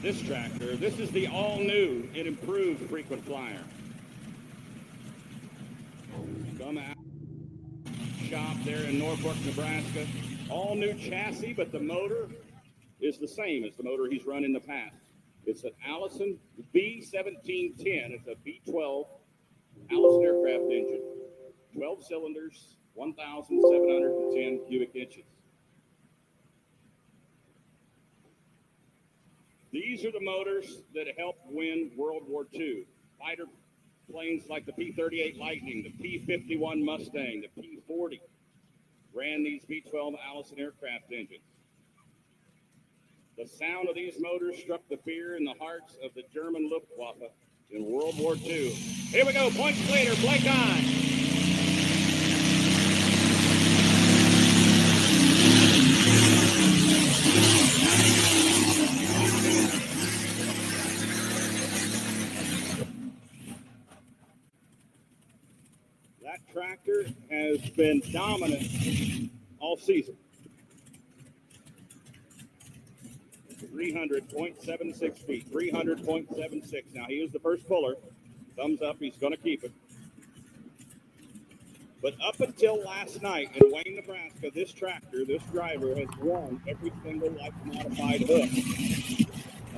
this tractor. This is the all-new and improved frequent flyer. Come out shop there in Norfolk, Nebraska. All new chassis, but the motor is the same as the motor he's run in the past. It's an Allison B1710. It's a B12 Allison aircraft engine. 12 cylinders, 1,710 cubic inches. These are the motors that helped win World War II. Fighter planes like the P-38 Lightning, the P-51 Mustang, the P-40 ran these B-12 Allison aircraft engines. The sound of these motors struck the fear in the hearts of the German Luftwaffe in World War II. Here we go, points later, Blake on. That tractor has been dominant all season. 300.76 feet, 300.76. Now, he was the first puller. Thumbs up, he's going to keep it. But up until last night in Wayne, Nebraska, this tractor, this driver has won every single life-modified hook.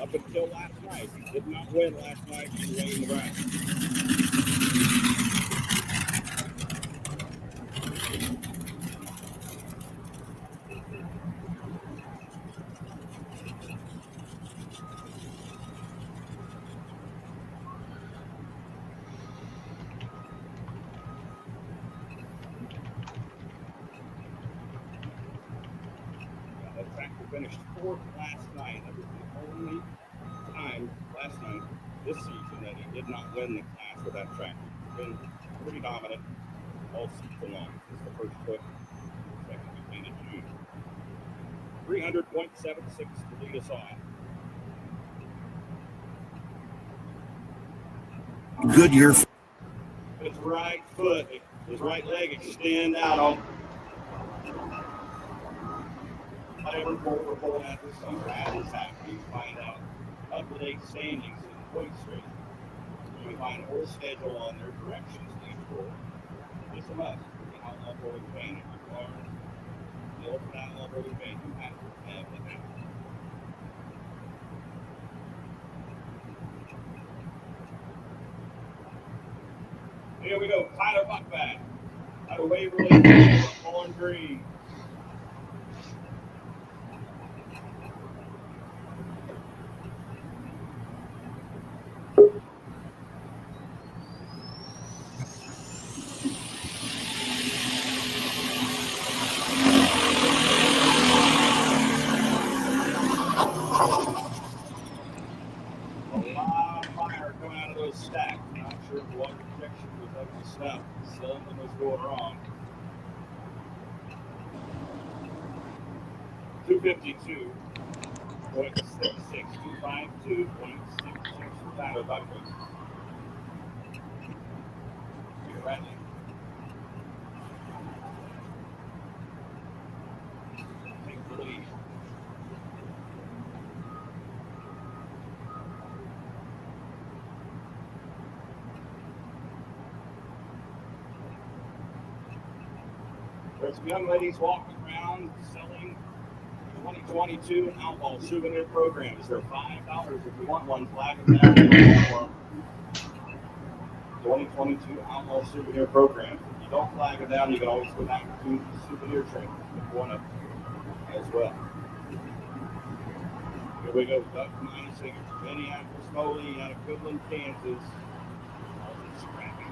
Up until last night. He did not win last night in Wayne, Nebraska. Finished fourth last night. That was the only time last night this season that he did not win the class with that tractor. He's been pretty dominant all season long. This is the first foot, second weekend in June. 300.76 to lead us on. Goodyear. His right foot, his right leg extend out on. Whatever we're pulling out this summer, at his activities, find out up-to-date standings in the point street. We find a whole schedule on their directions to each board. It's a must. You can outlaw bowling paint if you are the ultimate outlaw bowling paint. You have to have the paint. Here we go, Tyler Buckback out of Waverly, Bowling Green. Something was going wrong. 252.66, 252.66 for Tyler Buckman. You're right. Take the lead. There's some young ladies walking around selling 2022 Outlaw souvenir programs. They're $5 if you want one. Flag them down. 2022 Outlaw souvenir program. If you don't flag them down, you can always go back to the souvenir train and one up as well. Here we go. Duck Mine Singers. Minneapolis Foley out of Goodland, Kansas. Scrappy.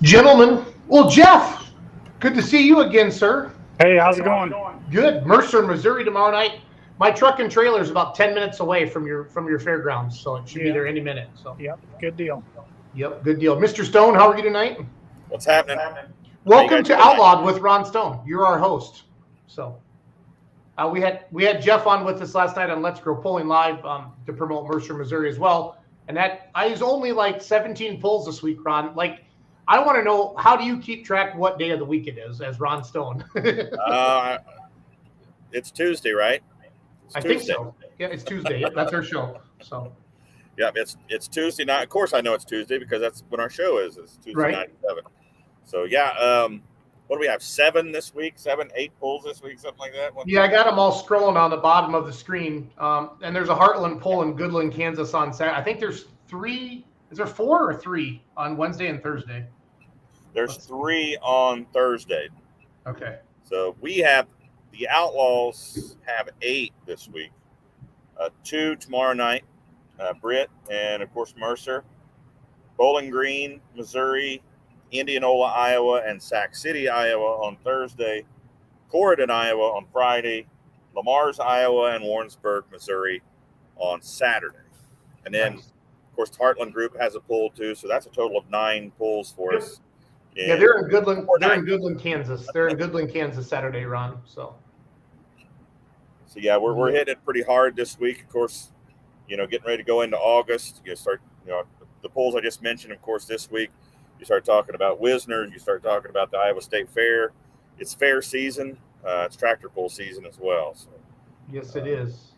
Gentlemen, Well, Jeff, good to see you again, sir. Hey, how's it going? Good. Mercer, Missouri tomorrow night. My truck and trailer is about 10 minutes away from your fairgrounds, so it should be there any minute. So. Yep, good deal. Yep, good deal. Mr. Stone, how are you tonight? What's happening? Welcome to Outlawed with Ron Stone. You're our host. So we had Jeff on with us last night on Let's Grow Pulling Live to promote Mercer, Missouri as well. And that I was only like 17 pulls this week, Ron. Like, I want to know, how do you keep track of what day of the week it is as Ron Stone? It's Tuesday, right? I think so. Yeah, it's Tuesday. Yep, that's our show. So. Yeah, it's Tuesday night. Of course, I know it's Tuesday because that's when our show is. It's Tuesday right. night at 7. So yeah, what do we have? 7 this week? 7, 8 pulls this week, something like that. Yeah, I got them all scrolling on the bottom of the screen. And there's a Heartland pull in Goodland, Kansas on Saturday. I think there's 3. Is there 4 or 3 on Wednesday and Thursday? There's 3 on Thursday. Okay. So we have the Outlaws have 8 this week. 2 tomorrow night. Britt and of course Mercer. Bowling Green, Missouri, Indianola, Iowa, and Sac City, Iowa on Thursday. Corydon, Iowa on Friday. Lamar's, Iowa, and Warrensburg, Missouri on Saturday. And then, nice. Of course, the Heartland group has a pull too, so that's a total of 9 pulls for us. Yeah, they're in Goodland. They're in Goodland, Kansas. They're in Goodland, Kansas Saturday, Ron. So yeah, we're hitting it pretty hard this week. Of course, getting ready to go into August. You start, the polls I just mentioned, of course, this week. You start talking about Wisner. You start talking about the Iowa State Fair. It's fair season. It's tractor pull season as well. So, yes, it is.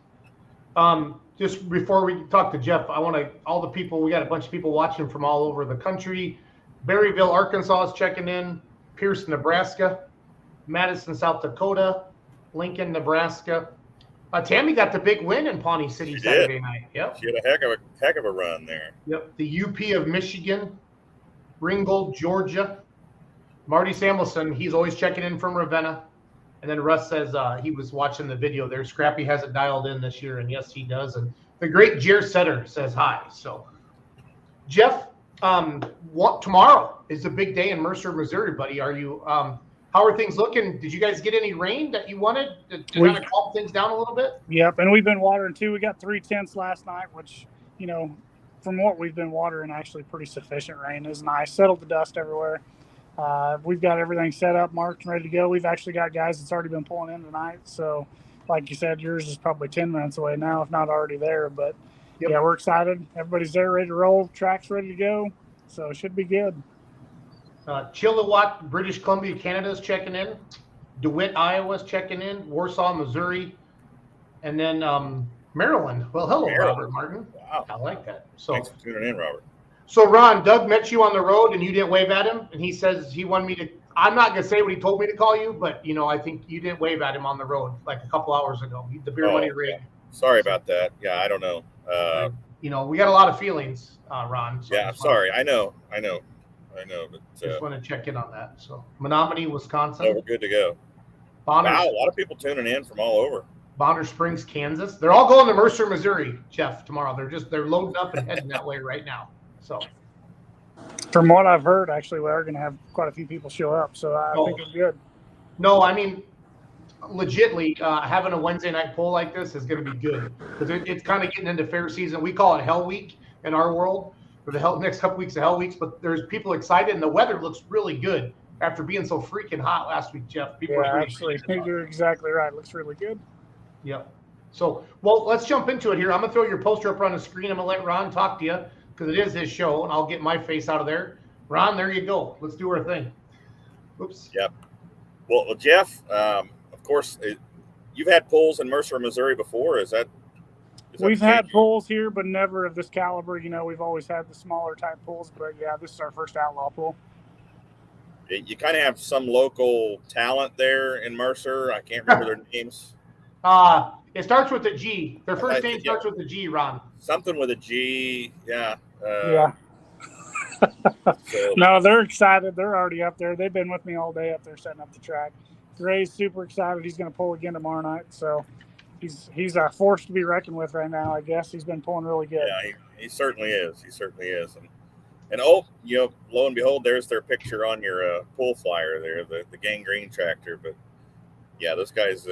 Just before we talk to Jeff, I want all the people. We got a bunch of people watching from all over the country. Berryville, Arkansas is checking in. Pierce, Nebraska. Madison, South Dakota. Lincoln, Nebraska. Tammy got the big win in Pawnee City Saturday night. Yep. She had a heck of a run there. Yep. The UP of Michigan, Ringgold, Georgia. Marty Samuelson, he's always checking in from Ravenna. And then Russ says he was watching the video there. Scrappy has it dialed in this year, and yes, he does. And the great Jer Setter says hi. So, Jeff, tomorrow is a big day in Mercer, Missouri, buddy. Are you? How are things looking? Did you guys get any rain that you wanted to kind of calm things down a little bit? Yep, and we've been watering too. We got 3 tenths last night, which, from what we've been watering, actually pretty sufficient rain. It was nice. Settled the dust everywhere. We've got everything set up, marked, and ready to go. We've actually got guys that's already been pulling in tonight. So, like you said, yours is probably 10 minutes away now, if not already there. But, yeah, we're excited. Everybody's there, ready to roll. Track's ready to go. So, it should be good. Chilliwack, British Columbia, Canada is checking in. DeWitt, Iowa is checking in. Warsaw, Missouri. And then Maryland. Well, hello, Maryland. Robert Martin. Wow. I like that. So, thanks for tuning in, Robert. So, Ron, Doug met you on the road and you didn't wave at him. And he says he wanted me to – I'm not going to say what he told me to call you, but, I think you didn't wave at him on the road like a couple hours ago. The Beer Money rig. Yeah. Sorry about that. Yeah, I don't know. We got a lot of feelings, Ron. So yeah, I'm sorry. I know. But, just want to check in on that. So, Menominee, Wisconsin. we're good to go. Bonner, wow, a lot of people tuning in from all over. Bonner Springs, Kansas. They're all going to Mercer, Missouri, Jeff, tomorrow. They're loading up and heading that way right now. So, from what I've heard, actually, we are going to have quite a few people show up. So I think it's good. No, I mean, legitly, having a Wednesday night poll like this is going to be good because it's kind of getting into fair season. We call it Hell Week in our world. For the next couple weeks of Hell Weeks, but there's people excited, and the weather looks really good after being so freaking hot last week, Jeff. People are really actually, you're exactly right. It looks really good. Yep. So, well, let's jump into it here. I'm going to throw your poster up on the screen. I'm going to let Ron talk to you because it is his show, and I'll get my face out of there. Ron, there you go. Let's do our thing. Oops. Yep. Well, Jeff, of course, you've had pulls in Mercer, Missouri before. Is that We've had pulls here, but never of this caliber. We've always had the smaller type pulls, but yeah, this is our first outlaw pull. You kind of have some local talent there in Mercer. I can't remember their names. It starts with a G. Their first name starts with a G, Ron. Something with a G, yeah. Yeah. No, they're excited. They're already up there. They've been with me all day up there setting up the track. Gray's super excited. He's going to pull again tomorrow night, so he's a force to be reckoned with right now, I guess. He's been pulling really good. Yeah, he certainly is. And And lo and behold, there's their picture on your pull flyer there, the gangrene tractor. But yeah, those guys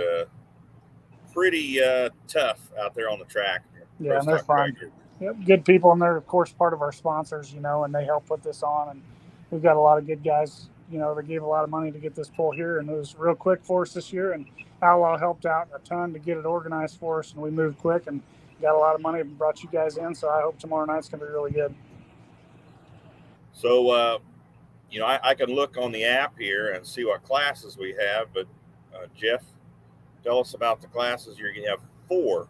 pretty tough out there on the track. Yeah, and they're fun. Yep, good people, and they're of course part of our sponsors, and they help put this on. And we've got a lot of good guys, that gave a lot of money to get this pull here, and it was real quick for us this year. And Outlaw helped out a ton to get it organized for us, and we moved quick and got a lot of money and brought you guys in. So I hope tomorrow night's gonna be really good. So I can look on the app here and see what classes we have, but Jeff, tell us about the classes. You're gonna have 4.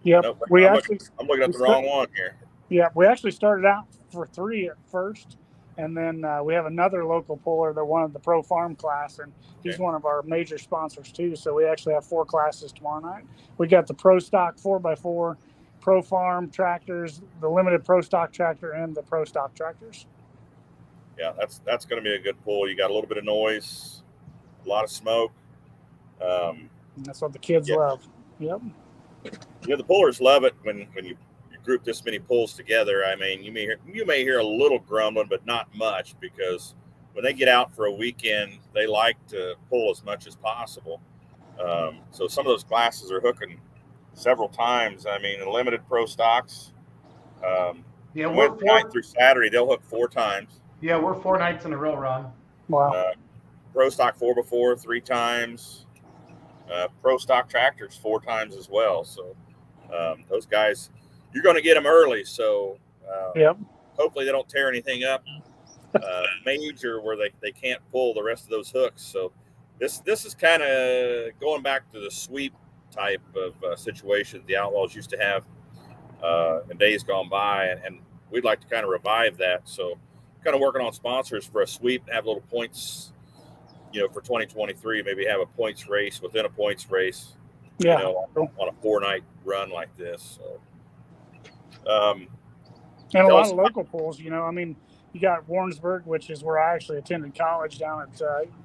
Yep. Nope, I'm looking at the wrong one here. Yeah, we actually started out for 3 at first, and then we have another local puller that wanted the Pro Farm class, and he's one of our major sponsors too. So we actually have 4 classes tomorrow night. We got the Pro Stock 4x4, Pro Farm tractors, the limited Pro Stock tractor, and the Pro Stock tractors. Yeah, that's going to be a good pull. You got a little bit of noise, a lot of smoke. That's what the kids love. Yep. The pullers love it when you group this many pulls together. I mean, you may hear a little grumbling, but not much, because when they get out for a weekend, they like to pull as much as possible. So some of those classes are hooking several times. I mean, in limited Pro Stocks, Wednesday night through Saturday, they'll hook 4 times. Yeah, we're 4 nights in a row, Ron. Wow. Pro Stock 4x4 3 times. Pro Stock tractors 4 times as well. So those guys, you're going to get them early. So hopefully they don't tear anything up major where they can't pull the rest of those hooks. So this is kind of going back to the sweep type of situation the Outlaws used to have in days gone by, and we'd like to kind of revive that. So kind of working on sponsors for a sweep, have little points, for 2023, maybe have a points race within a points race, on a 4-night run like this. So, and a lot of local pools, I mean, you got Warrensburg, which is where I actually attended college, down at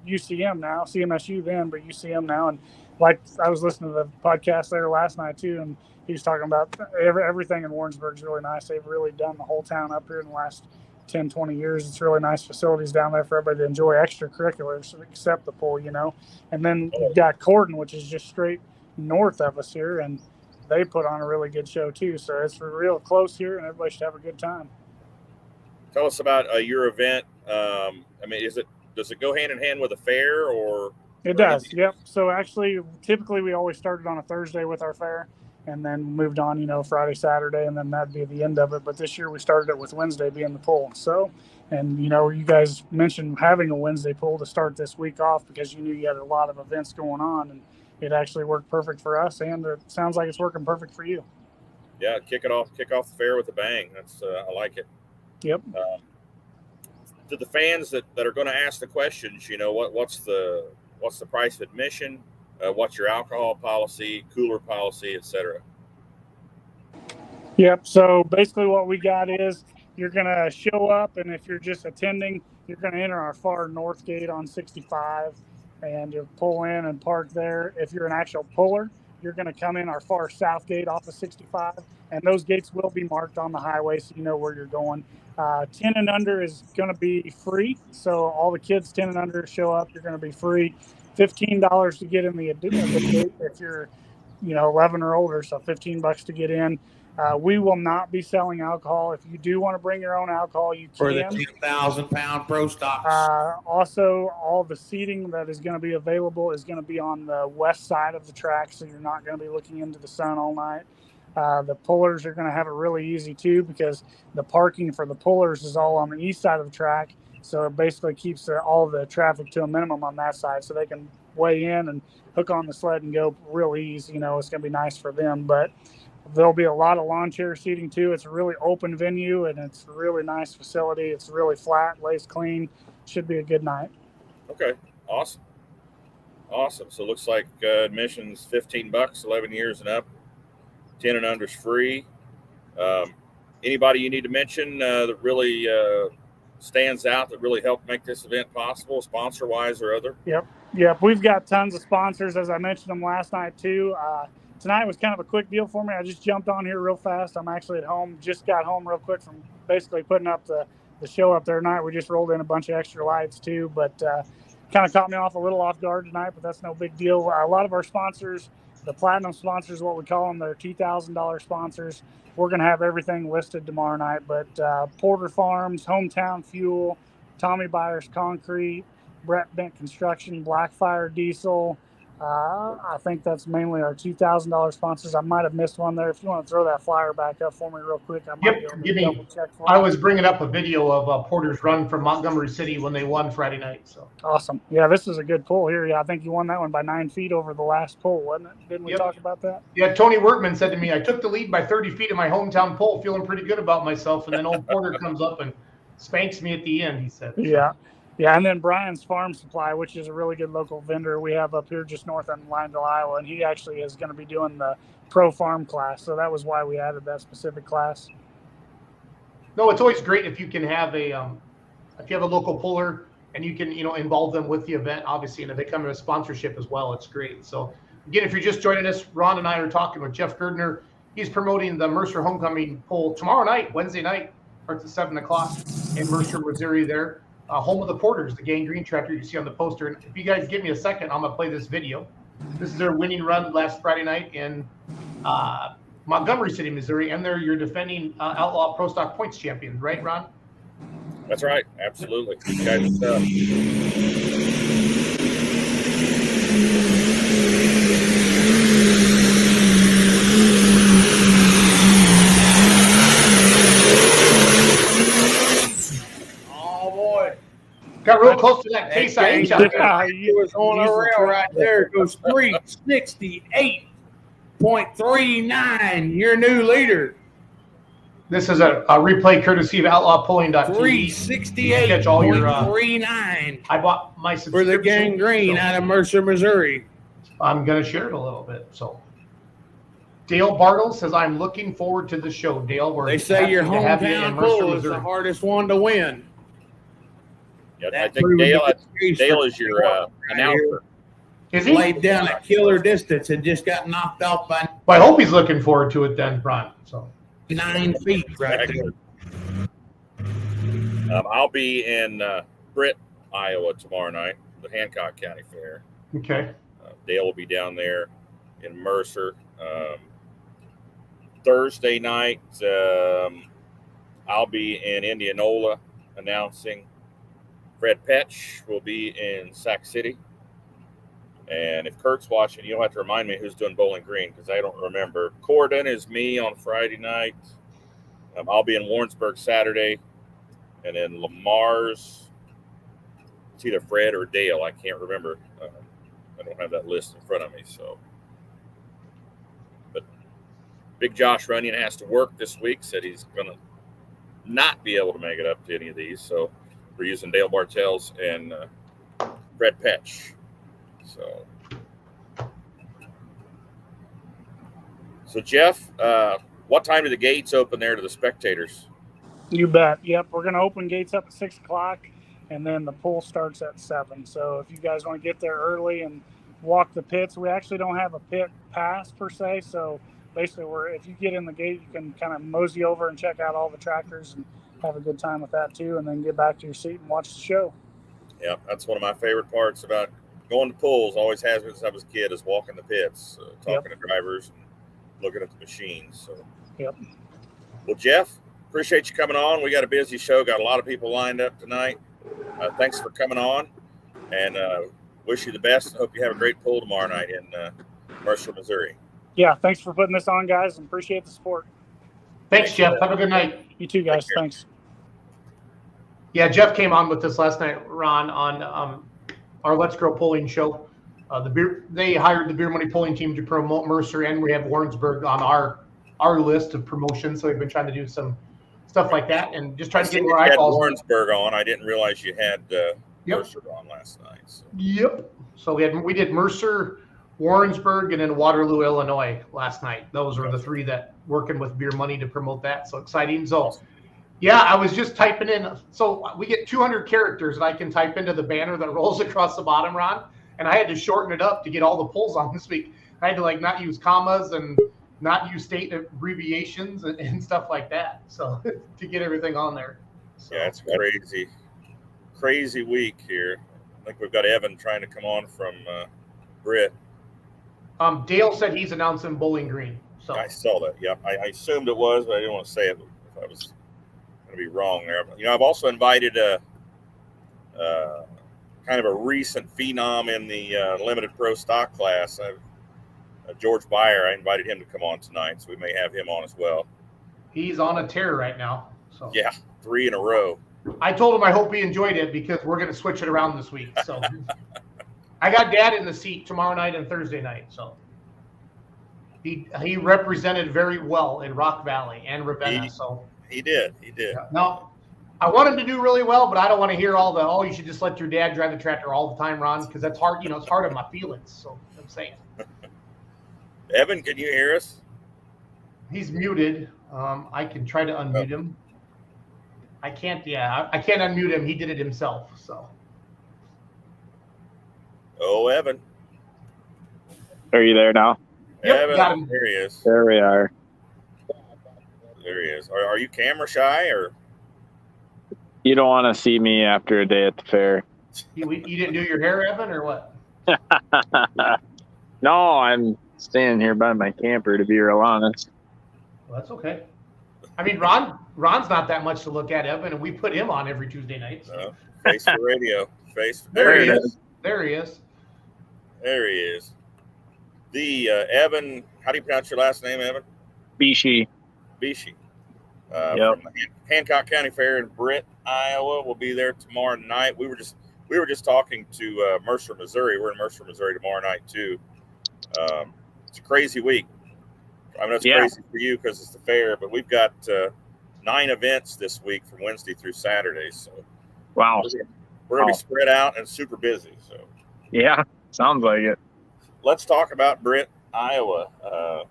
UCM now, CMSU then, but UCM now. And like I was listening to the podcast there last night too, and he was talking about everything in Warrensburg is really nice. They've really done the whole town up here in the last 10, 20 years. It's really nice facilities down there for everybody to enjoy extracurriculars except the pool, And then you've got Corden, which is just straight north of us here, and they put on a really good show too. So it's real close here, and everybody should have a good time. Tell us about your event. I mean, does it go hand in hand with a fair, or? It does. Yep. So actually, typically we always started on a Thursday with our fair, and then moved on, Friday, Saturday, and then that'd be the end of it. But this year we started it with Wednesday being the pull. So, and you guys mentioned having a Wednesday pull to start this week off because you knew you had a lot of events going on, and it actually worked perfect for us, and it sounds like it's working perfect for you. Yeah, kick off the fair with a bang. That's I like it. Yep. To the fans that are going to ask the questions, what's the price of admission? What's your alcohol policy, cooler policy, etc.? Yep. So basically what we got is you're going to show up, and if you're just attending, you're going to enter our far north gate on 65, and you'll pull in and park there. If you're an actual puller, you're going to come in our far south gate off of 65, and those gates will be marked on the highway so you know where you're going. 10 and under is going to be free. So all the kids 10 and under show up, you're going to be free. $15 to get in the gate if you're 11 or older, so $15 to get in. We will not be selling alcohol. If you do want to bring your own alcohol, you can. For the 10,000-pound Pro Stocks. Also, all the seating that is going to be available is going to be on the west side of the track, so you're not going to be looking into the sun all night. The pullers are going to have it really easy too, because the parking for the pullers is all on the east side of the track. So it basically keeps all the traffic to a minimum on that side, so they can weigh in and hook on the sled and go real easy. It's going to be nice for them. But there'll be a lot of lawn chair seating too. It's a really open venue, and it's a really nice facility. It's really flat, lays clean. Should be a good night. Okay, awesome. So it looks like admission's $15, 11 years and up. 10 and under is free. Anybody you need to mention that really stands out, that really helped make this event possible, sponsor-wise or other? Yep. We've got tons of sponsors, as I mentioned them last night too. Tonight was kind of a quick deal for me. I just jumped on here real fast. I'm actually at home. Just got home real quick from basically putting up the show up there tonight. We just rolled in a bunch of extra lights too, but kind of caught me a little off guard tonight, but that's no big deal. A lot of our sponsors, the platinum sponsors, what we call them, they're $2,000 sponsors. We're going to have everything listed tomorrow night, but Porter Farms, Hometown Fuel, Tommy Byers Concrete, Brett Bent Construction, Blackfire Diesel. I think that's mainly our $2,000 sponsors. I might have missed one there. If you want to throw that flyer back up for me real quick, I might be able to double check for I you. was bringing up a video of Porter's run from Montgomery City when they won Friday night. So awesome. Yeah, this is a good pull here. Yeah, I think you won that one by 9 feet over the last pull, wasn't it? Didn't we talk about that? Yeah, Tony Workman said to me, I took the lead by 30 feet in my hometown pull, feeling pretty good about myself. And then old Porter comes up and spanks me at the end, he said. Yeah. Yeah, and then Brian's Farm Supply, which is a really good local vendor we have up here just north of Lineville, Iowa, and he actually is going to be doing the Pro Farm class, so that was why we added that specific class. No, it's always great if you can have if you have a local puller and you can, involve them with the event, obviously, and if they come to a sponsorship as well, it's great. So again, if you're just joining us, Ron and I are talking with Jeff Girdner. He's promoting the Mercer Homecoming pull tomorrow night, Wednesday night, starts at 7 o'clock in Mercer, Missouri there. Home of the Porters, the gangrene tractor you see on the poster. And if you guys give me a second, I'm going to play this video. This is their winning run last Friday night in Montgomery City, Missouri, and they're your defending Outlaw Pro Stock Points champions, right, Ron? That's right. Absolutely. You guys, got real close to that case I ain't out there. He was on a rail right there. It goes 368.39. Your new leader. This is a replay courtesy of outlawpulling.tv. 368.39. I bought my For subscription. the gangrene out of Mercer, Missouri. I'm going to share it a little bit. So Dale Bartle says, I'm looking forward to the show, Dale. They say your hometown pull is the hardest one to win. Yeah, I think Dale is your announcer. Is he? Laid down a killer distance and just got knocked off by Well, I hope he's looking forward to it then, Brian. So 9 feet right there. I'll be in Britt, Iowa tomorrow night, the Hancock County Fair. okay. Dale will be down there in Mercer. Thursday night, I'll be in Indianola announcing. Fred Petch will be in Sac City. And if Kurt's watching, you'll have to remind me who's doing Bowling Green because I don't remember. Corden is me on Friday night. I'll be in Warrensburg Saturday. And then Lamar's, it's either Fred or Dale. I can't remember. I don't have that list in front of me. So, but Big Josh Runyon has to work this week. Said he's going to not be able to make it up to any of these. So we're using Dale Bartels and Fred Petch. So Jeff, what time do the gates open there to the spectators? You bet. Yep, we're going to open gates up at 6 o'clock, and then the pull starts at 7. So if you guys want to get there early and walk the pits, we actually don't have a pit pass per se. So basically, if you get in the gate, you can kind of mosey over and check out all the tractors and have a good time with that too, and then get back to your seat and watch the show. Yeah, that's one of my favorite parts about going to pulls. Always has been since I was a kid is walking the pits, talking to drivers, and looking at the machines. So, yep. Well, Jeff, appreciate you coming on. We got a busy show. Got a lot of people lined up tonight. Thanks for coming on, and wish you the best. Hope you have a great pull tomorrow night in Mercer, Missouri. Yeah, thanks for putting this on, guys, and appreciate the support. Thanks, Jeff. Have a good night. You too, guys. Thanks. Yeah, Jeff came on with us last night, Ron, on our Let's Grow Pulling show. They hired the Beer Money Pulling team to promote Mercer, and we have Warrensburg on our list of promotions. So we've been trying to do some stuff like that, and just trying to get more eyeballs. Warrensburg on. I didn't realize you had Mercer on last night. So. Yep. So we did Mercer, Warrensburg, and then Waterloo, Illinois last night. Those were the three that working with Beer Money to promote that. So exciting. So. Yeah, I was just typing in. So we get 200 characters that I can type into the banner that rolls across the bottom, Ron. And I had to shorten it up to get all the pulls on this week. I had to not use commas and not use state abbreviations and stuff like that. So to get everything on there. So. Yeah, it's crazy week here. I think we've got Evan trying to come on from Britt. Dale said he's announcing Bowling Green. So I saw that. Yeah, I assumed it was, but I didn't want to say it if I was going to be wrong there. You know, I've also invited a kind of a recent phenom in the limited pro stock class. George Byer. I invited him to come on tonight, so we may have him on as well. He's on a tear right now. So yeah, 3 in a row. I told him I hope he enjoyed it because we're going to switch it around this week. So I got Dad in the seat tomorrow night and Thursday night. So he represented very well in Rock Valley and Ravenna. He did. Now, I want him to do really well, but I don't want to hear all the, you should just let your dad drive the tractor all the time, Ron, because that's hard. You know, it's hard on my feelings. So I'm saying. Evan, can you hear us? He's muted. I can try to unmute him. I can't. Yeah, I can't unmute him. He did it himself. So. Oh, Evan. Are you there now? Yep, Evan, got him. there he is. There we are. There he is. Are you camera shy or? You don't want to see me after a day at the fair. You didn't do your hair, Evan, or what? No, I'm staying here by my camper, to be real honest. Well, that's okay. I mean, Ron's not that much to look at, Evan, and we put him on every Tuesday night. So. Face for radio. There he is. There he is. There he is. The Evan, how do you pronounce your last name, Evan? Bishi. Yep. From the Hancock County Fair in Britt, Iowa. We'll be there tomorrow night. We were just talking to Mercer, Missouri. We're in Mercer, Missouri tomorrow night too. It's a crazy week. I mean, it's crazy for you because it's the fair, but we've got 9 events this week from Wednesday through Saturday. So wow, we're gonna be spread out and super busy. So yeah, sounds like it. Let's talk about Britt, Iowa.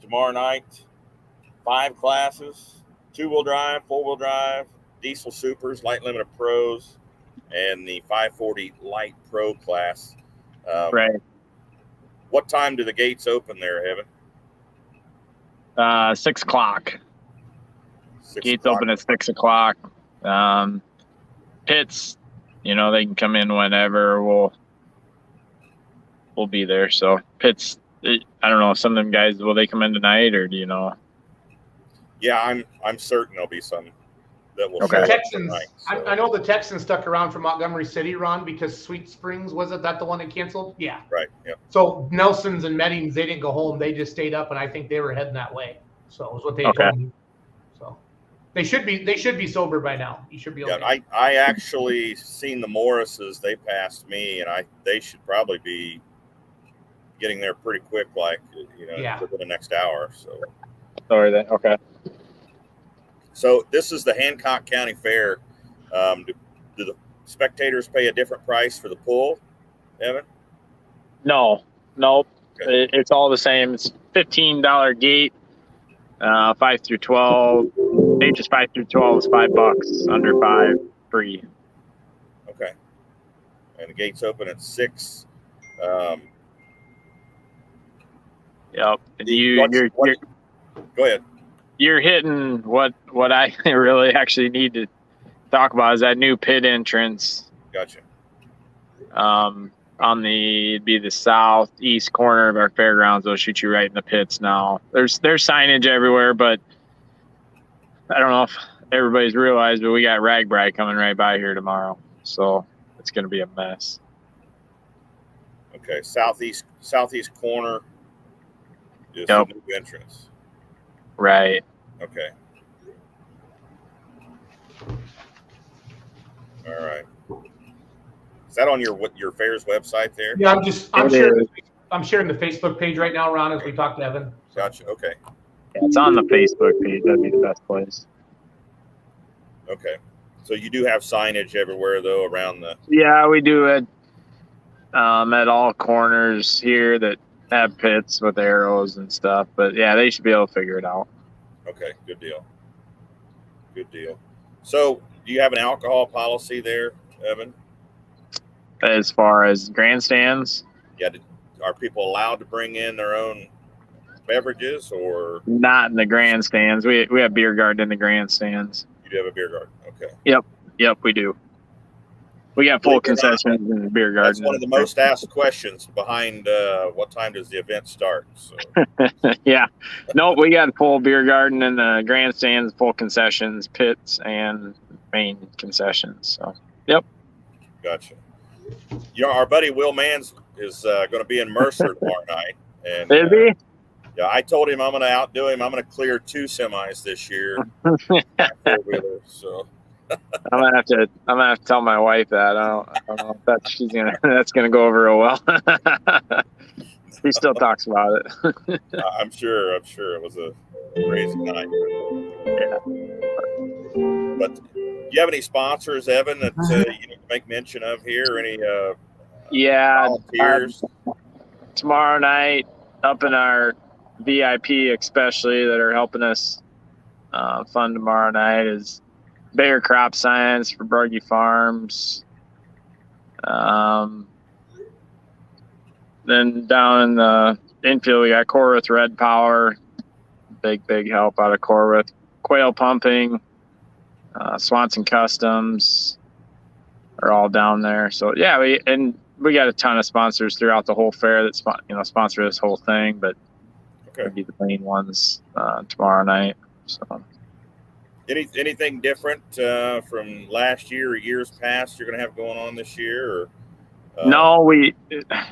Tomorrow night, 5 classes: 2-wheel drive, 4-wheel drive, diesel supers, light limited pros, and the 540 light pro class. Right. What time do the gates open there, Evan? 6 o'clock. Gates open at 6 o'clock. Pits, you know, they can come in whenever. We'll be there. So pits, I don't know. Some of them guys, will they come in tonight, or do you know? Yeah, I'm certain there'll be some that will. Okay. The Texans. Tonight, so. I know the Texans stuck around from Montgomery City, Ron, because Sweet Springs, was it that the one that canceled? Yeah. Right. Yeah. So Nelson's and Mettings, they didn't go home. They just stayed up, and I think they were heading that way. So it was what they told me. So they should be sober by now. You should be okay. Yeah, I actually seen the Morrises. They passed me, and they should probably be getting there pretty quick, like within the next hour. So. Sorry, then. Okay. So this is the Hancock County Fair. Do the spectators pay a different price for the pull, Evan? No, nope. Okay. It's all the same. It's $15 gate. 5 through 12. Ages 5 through 12 is $5. Under 5, free. Okay. And the gates open at 6. Yep. Go ahead. You're hitting what I really actually need to talk about is that new pit entrance. Gotcha. On it'd be the southeast corner of our fairgrounds. They'll shoot you right in the pits now. There's signage everywhere, but I don't know if everybody's realized, but we got Ragbri coming right by here tomorrow, so it's going to be a mess. Okay, southeast corner is the new entrance. Right. Okay. All right. Is that on your fair's website there? Yeah, I'm sharing the Facebook page right now, Ron, as we talk to Evan. Gotcha. Okay. Yeah, it's on the Facebook page. That'd be the best place. Okay. So you do have signage everywhere though around the. Yeah, we do it at all corners here that have pits with arrows and stuff. But yeah, they should be able to figure it out. Okay, good deal. Good deal. So, do you have an alcohol policy there, Evan? As far as grandstands? Yeah. Are people allowed to bring in their own beverages, or Not in the grandstands. We have beer garden in the grandstands. you do have a beer garden? Okay. Yep, we do. We got full concessions in the beer garden. That's one of the most asked questions behind what time does the event start. So. Yeah. Nope, we got a full beer garden in the grandstands, full concessions, pits, and main concessions. So, yep. Gotcha. You know, our buddy Will Mans is going to be in Mercer tomorrow night. And, Is he? Yeah, I told him I'm going to outdo him. I'm going to clear 2 semis this year. 4-wheeler, so. I'm gonna have to tell my wife that. I don't know if that's gonna go over real well. He still talks about it. I'm sure it was a crazy night. Yeah. But do you have any sponsors, Evan, that you need to make mention of here? Or any volunteers? Tomorrow night, up in our VIP especially, that are helping us fund tomorrow night, is Bayer Crop Science for Bruggy Farms. Then down in the infield, we got Corwith Red Power. Big help out of Corwith. Quail Pumping, Swanson Customs are all down there. So yeah, we got a ton of sponsors throughout the whole fair that sponsor this whole thing, but okay, be the main ones tomorrow night. So. Anything different from last year or years past you're going to have going on this year? Or, No,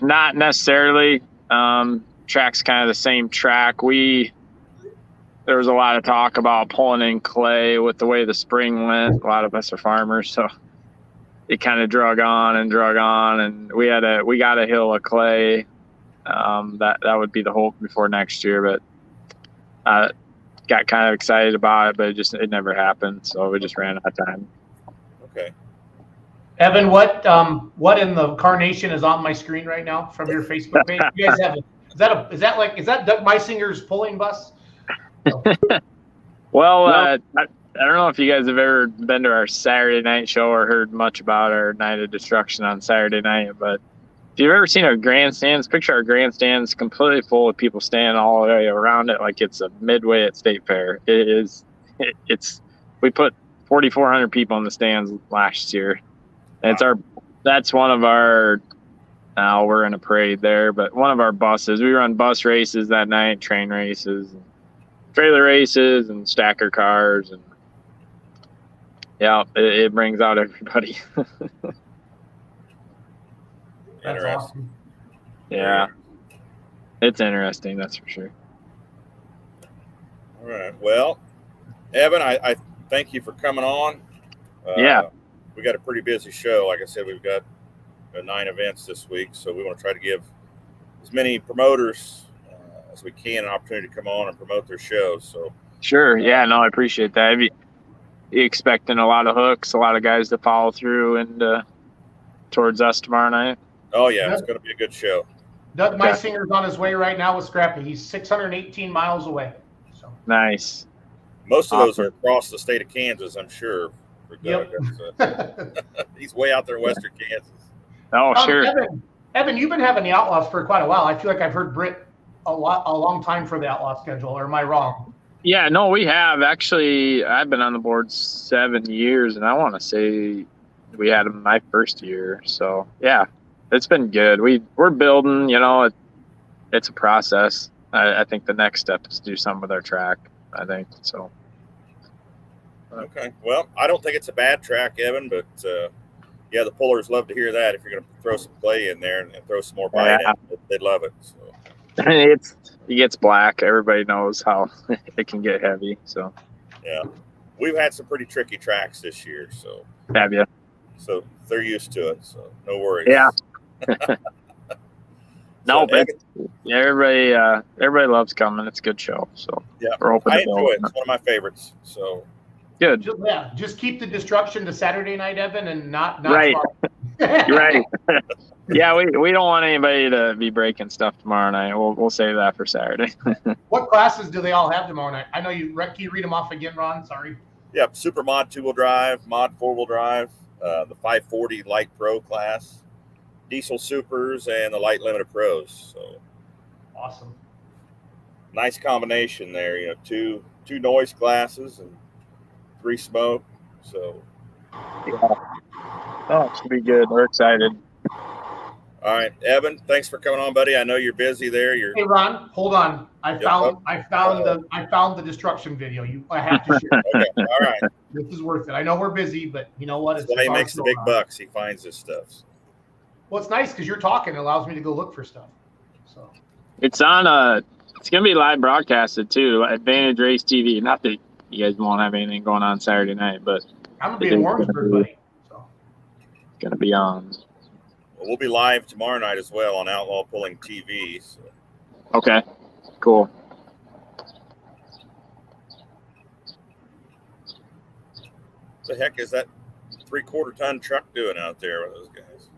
not necessarily. Track's kind of the same track. There was a lot of talk about pulling in clay with the way the spring went. A lot of us are farmers, so it kind of drug on, and we got a hill of clay. That would be the hope before next year, but got kind of excited about it, but it never happened, so we just ran out of time. Okay. Evan, what in the carnation is on my screen right now from your Facebook page? You guys have is that Doug Meisinger's pulling bus? No. Well, I don't know if you guys have ever been to our Saturday night show or heard much about our Night of Destruction on Saturday night, but if you've ever seen our grandstands, picture our grandstands completely full of people standing all the way around it like it's a midway at State Fair. We put 4,400 people in the stands last year. And that's one of our, now we're in a parade there, but one of our buses. We run bus races that night, train races, and trailer races, and stacker cars, and yeah, it brings out everybody. That's awesome. Yeah, it's interesting, that's for sure. All right. Well, Evan, I thank you for coming on. Yeah. We got a pretty busy show. Like I said, we've got 9 events this week, so we want to try to give as many promoters as we can an opportunity to come on and promote their shows. So sure. Yeah, no, I appreciate that. You expecting a lot of hooks, a lot of guys to follow through and towards us tomorrow night? Oh, yeah, it's going to be a good show. Doug Meisinger's on his way right now with Scrappy. He's 618 miles away. So nice. Most of those are across the state of Kansas, I'm sure. For Doug. Yep. He's way out there in western Kansas. Oh, sure. Evan, you've been having the Outlaws for quite a while. I feel like I've heard Britt a long time for the Outlaw schedule, or am I wrong? Yeah, no, we have. Actually, I've been on the board 7 years, and I want to say we had him my first year. So, yeah, it's been good. We're building, it's a process. I think the next step is to do something with our track, I think. So. Okay. Well, I don't think it's a bad track, Evan, but yeah, the pullers love to hear that. If you're going to throw some clay in there and throw some more bite in, they'd love it. So. It gets black. Everybody knows how it can get heavy. So yeah, we've had some pretty tricky tracks this year. So have you? So they're used to it. So no worries. Yeah. No, but yeah, everybody loves coming. It's a good show. So yeah, we're open. I enjoy it. It's one of my favorites. So good. Just keep the destruction to Saturday night, Evan, and not right. You're right. Yeah, we don't want anybody to be breaking stuff tomorrow night. We'll save that for Saturday. What classes do they all have tomorrow night? I know you. Can you read them off again, Ron? Sorry. Yeah, Super Mod 2-wheel drive, Mod 4-wheel drive, the 540 Light Pro class, Diesel Supers, and the Light Limited Pros. So awesome. nice combination there. You know, two noise classes and 3 smoke. So, Oh, it should be good. We're excited. all right, Evan, thanks for coming on, buddy. I know you're busy there. Hey Ron, hold on. I found the destruction video. I have to share. Okay, all right. This is worth it. I know we're busy, but you know what? That's why he makes the big bucks. He finds this stuff. Well, it's nice because you're talking. It allows me to go look for stuff. So It's on it's gonna be live broadcasted too. Advantage Race TV. Not that you guys won't have anything going on Saturday night, but I'm gonna be in Warrensburg, buddy. So it's gonna be on. Well, we'll be live tomorrow night as well on Outlaw Pulling TV. So. Okay, cool. What the heck is that 3/4 ton truck doing out there with those guys?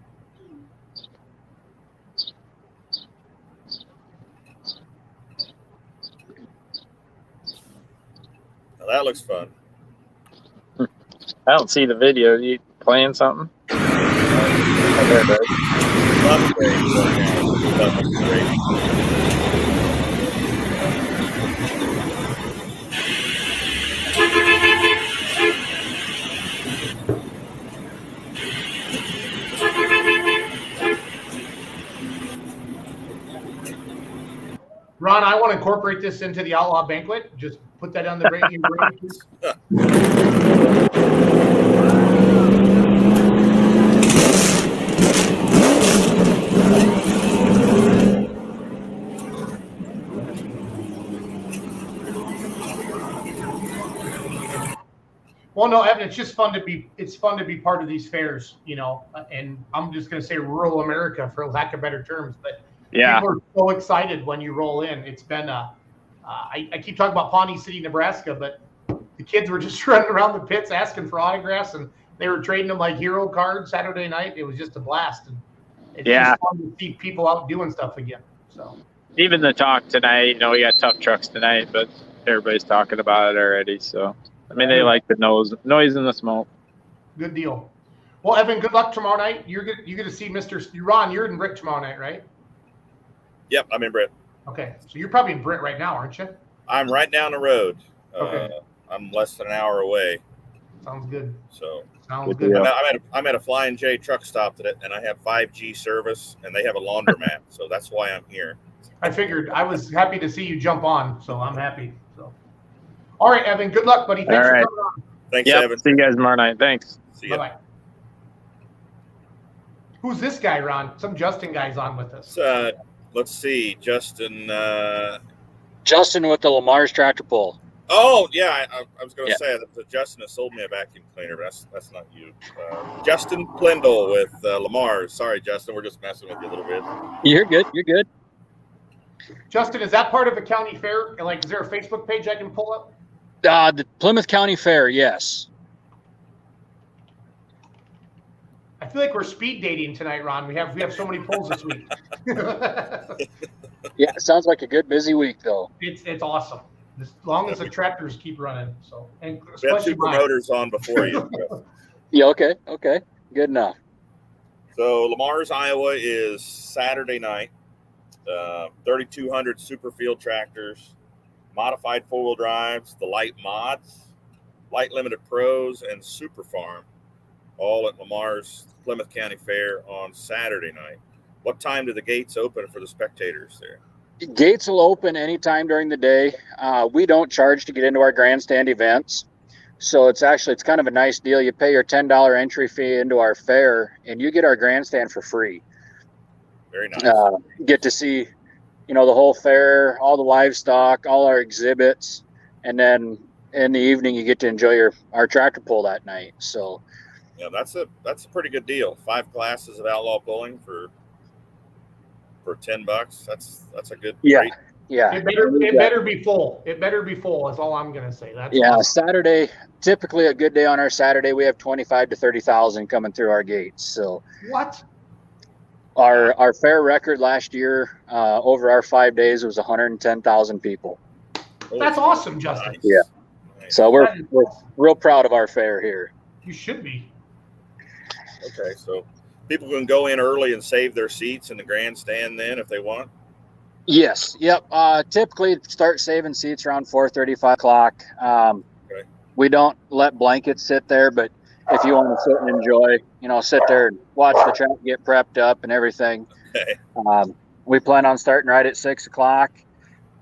Now that looks fun. I don't see the video. You playing something? Oh, there it is. That's great. That's great. Ron, I want to incorporate this into the Outlaw banquet. Just put that on the radio. Well, no, Evan, it's just fun to be. It's fun to be part of these fairs, you know. And I'm just going to say rural America, for lack of better terms, but Yeah. people are so excited when you roll in. It's been I keep talking about Pawnee City, Nebraska, but the kids were just running around the pits asking for autographs, and they were trading them like hero cards Saturday night. It was just a blast, and it's just fun to see people out doing stuff again. So even the talk tonight, you know, we got tough trucks tonight, but everybody's talking about it already. So I mean, they like the noise and the smoke. Good deal. Well, Evan, good luck tomorrow night. You're going to see Mr. Ron. You're in Britt tomorrow night, right? Yep, I'm in Britt. Okay, so you're probably in Britt right now, aren't you? I'm right down the road. Okay. I'm less than an hour away. Sounds good. So Sounds good. I'm at a Flying J truck stop today, and I have 5G service, and they have a laundromat, so that's why I'm here. I figured. I was happy to see you jump on, so I'm happy. So, all right, Evan. Good luck, buddy. Thanks for coming on. Thanks, Evan. See you guys tomorrow night. Thanks. See ya. Bye-bye. Who's this guy, Ron? Some Justin guy's on with us. Let's see, Justin. Justin with the Lamar's tractor pull. Oh yeah, I was going to say that Justin has sold me a vacuum cleaner, but that's not you. Justin Plendle with Lamar. Sorry, Justin, we're just messing with you a little bit. You're good. You're good. Justin, is that part of a county fair? Like, is there a Facebook page I can pull up? The Plymouth County Fair, yes. I feel like we're speed dating tonight, Ron. We have so many polls this week. Yeah, it sounds like a good busy week though. It's awesome. As long as the tractors keep running. So, and We have especially two promoters on before you. Yeah, okay. Good enough. So Lamar's, Iowa is Saturday night. 3,200 super field tractors, modified four-wheel drives, the light mods, light limited pros, and super farm, all at Lamar's Plymouth County Fair on Saturday night. What time do the gates open for the spectators there? Gates will open anytime during the day. We don't charge to get into our grandstand events. So it's kind of a nice deal. You pay your $10 entry fee into our fair and you get our grandstand for free. Very nice. Get to see, the whole fair, all the livestock, all our exhibits. And then in the evening, you get to enjoy our tractor pull that night. So yeah, that's a pretty good deal. 5 classes of outlaw pulling for $10. That's a good rate. Yeah. It better be full. It better be full. That's all I'm gonna say. That's awesome. Saturday, typically a good day on our Saturday, we have 25 to 30,000 coming through our gates. So what? Our fair record last year, over our 5 days, was 110,000 people. That's awesome, Justin. Nice. Yeah. Nice. So we're real proud of our fair here. You should be. Okay, so people can go in early and save their seats in the grandstand then if they want. Yes. Yep. Typically start saving seats around 4:30, 5 o'clock. Okay. We don't let blankets sit there, but if you want to sit and enjoy, sit there and watch the track get prepped up and everything. Okay. We plan on starting right at 6 o'clock.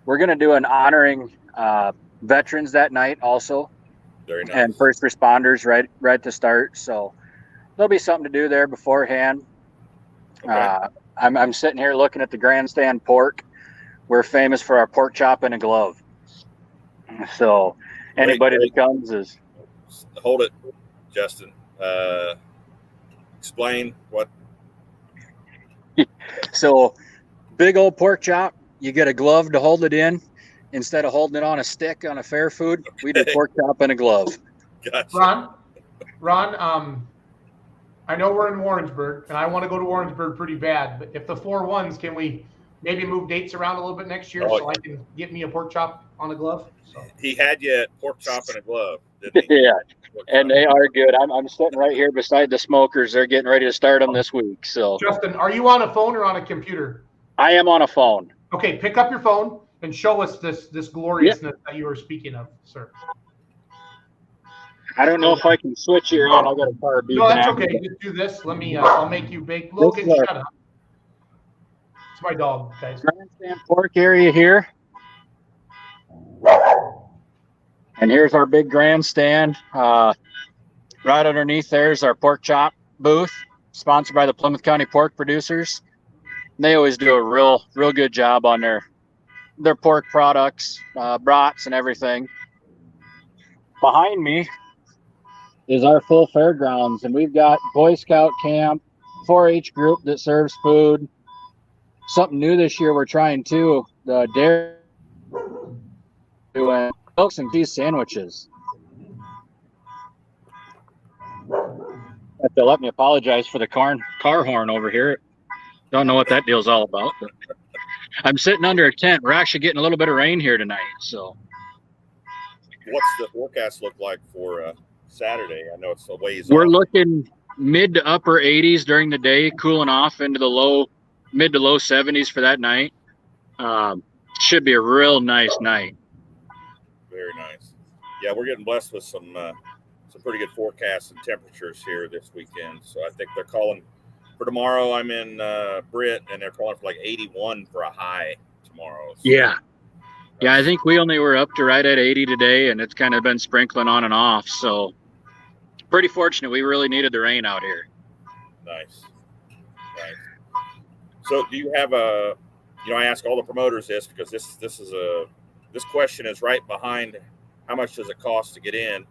We're going to do an honoring veterans that night also. Very nice. And first responders right to start. So there'll be something to do there beforehand. Okay. I'm sitting here looking at the grandstand pork. We're famous for our pork chop in a glove. So anybody that comes is. Hold it, Justin. Explain what. So big old pork chop, you get a glove to hold it in. Instead of holding it on a stick on a fair food, we do pork chop in a glove. Gotcha. Ron, I know we're in Warrensburg, and I want to go to Warrensburg pretty bad. But if the 4-1s, can we maybe move dates around a little bit next year so I can get me a pork chop on a glove? So. He had you at pork chop and a glove, didn't he? Yeah, and they are good. I'm sitting right here beside the smokers. They're getting ready to start them this week. So, Justin, are you on a phone or on a computer? I am on a phone. Okay, pick up your phone and show us this gloriousness that you were speaking of, sir. I don't know if I can switch here on. I got a car. No, that's okay. Just do this. Let me. I'll make you bake. Logan, shut up. It's my dog, guys. Grandstand pork area here, and here's our big grandstand. Right underneath there's our pork chop booth, sponsored by the Plymouth County Pork Producers. They always do a real good job on their pork products, brats, and everything. Behind me is our full fairgrounds, and we've got Boy Scout camp, 4-H group that serves food. Something new this year we're trying too, the dairy doing milks and cheese sandwiches. Have to let me apologize for the car horn over here. Don't know what that deal's all about. But I'm sitting under a tent. We're actually getting a little bit of rain here tonight. So, what's the forecast look like for Saturday? I know it's a ways we're off. looking mid to upper 80s during the day, cooling off into the mid to low 70s for that night. Should be a real nice night. Very nice. Yeah, we're getting blessed with some pretty good forecasts and temperatures here this weekend. So I think they're calling for tomorrow. I'm in Britt, and they're calling for like 81 for a high tomorrow. So yeah, I think we only were up to right at 80 today, and it's kind of been sprinkling on and off. So pretty fortunate. We really needed the rain out here. Nice. So do you have I ask all the promoters this because this question is right behind how much does it cost to get in,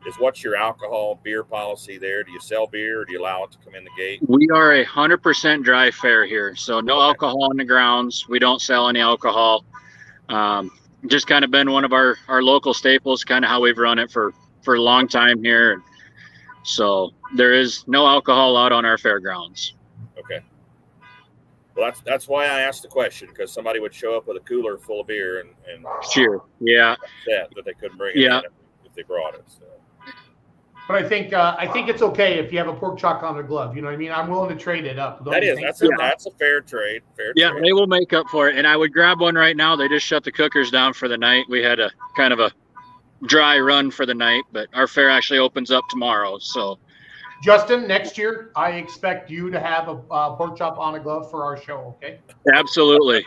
is what's your alcohol beer policy there? Do you sell beer or do you allow it to come in the gate? We are 100% dry fair here. So no alcohol on the grounds. We don't sell any alcohol. Just kind of been one of our local staples, kind of how we've run it for a long time here. So there is no alcohol out on our fairgrounds. Okay. Well, that's why I asked the question, because somebody would show up with a cooler full of beer and sure, yeah, that they couldn't bring it in if they brought it. So. But I think it's okay if you have a pork chop on a glove. You know what I mean? I'm willing to trade it up. That's a fair trade. Yeah, they will make up for it. And I would grab one right now. They just shut the cookers down for the night. We had a kind of a dry run for the night, but our fair actually opens up tomorrow. So, Justin, next year I expect you to have a pork chop on a glove for our show. Okay? Absolutely.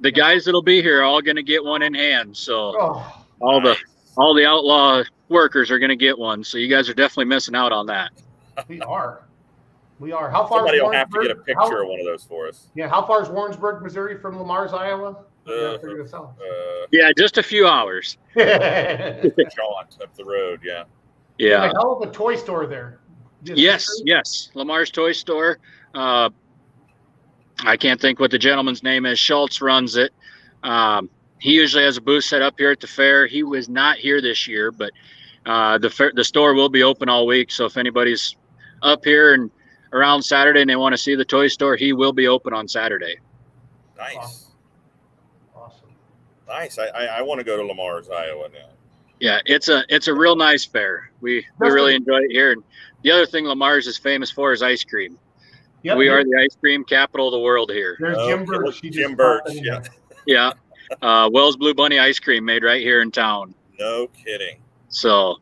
The guys that'll be here are all going to get one in hand. So all the Outlaw workers are going to get one. So you guys are definitely missing out on that. We are. How far? Somebody will have to get a picture of one of those for us. Yeah. How far is Warrensburg, Missouri from Lamar's, Iowa? Yeah, just a few hours. Jaunt up the road. Yeah. Yeah. Like, hell of a toy store there. Yes. Lamar's Toy Store. I can't think what the gentleman's name is. Schultz runs it. He usually has a booth set up here at the fair. He was not here this year, but the store will be open all week. So if anybody's up here and around Saturday and they want to see the toy store, he will be open on Saturday. Nice. Awesome. Nice. I want to go to Lamar's, Iowa now. Yeah, it's a real nice fair. We really enjoy it here. And the other thing Lamar's is famous for is ice cream. Yep, we are the ice cream capital of the world here. There's Jim Birch. Jim Birch, yeah. Yeah. Wells Blue Bunny ice cream made right here in town. No kidding. So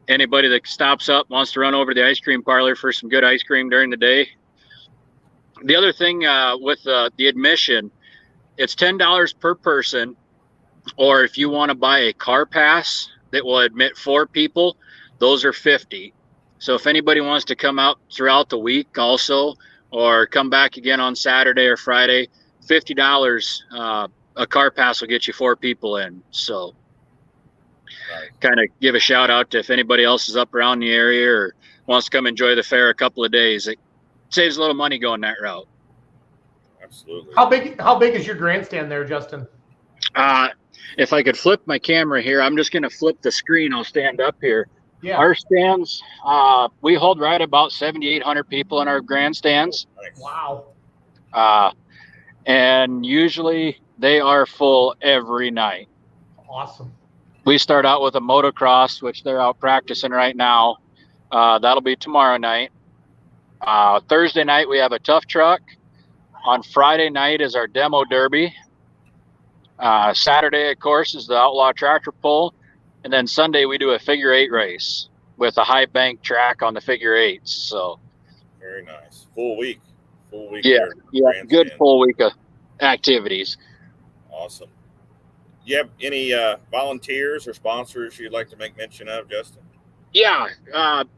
anybody that stops up, wants to run over to the ice cream parlor for some good ice cream during the day. The other thing with the admission, it's $10 per person, or if you want to buy a car pass that will admit 4 people, those are $50. So if anybody wants to come out throughout the week also, or come back again on Saturday or Friday, $50 a car pass will get you 4 people in. So kind of give a shout out to if anybody else is up around the area or wants to come enjoy the fair a couple of days. It saves a little money going that route. Absolutely. How big is your grandstand there, Justin? If I could flip my camera here, I'm just going to flip the screen. I'll stand up here. Yeah. Our stands, we hold right about 7,800 people in our grandstands. Nice. Wow. And usually they are full every night. Awesome. We start out with a motocross, which they're out practicing right now. That'll be tomorrow night. Thursday night, we have a tough truck. On Friday night is our demo derby. Saturday, of course, is the Outlaw tractor pull. And then Sunday, we do a figure 8 race with a high bank track on the figure 8s. So very nice. Full week. Yeah, good full week of activities. Awesome. You have any volunteers or sponsors you'd like to make mention of, Justin? Yeah.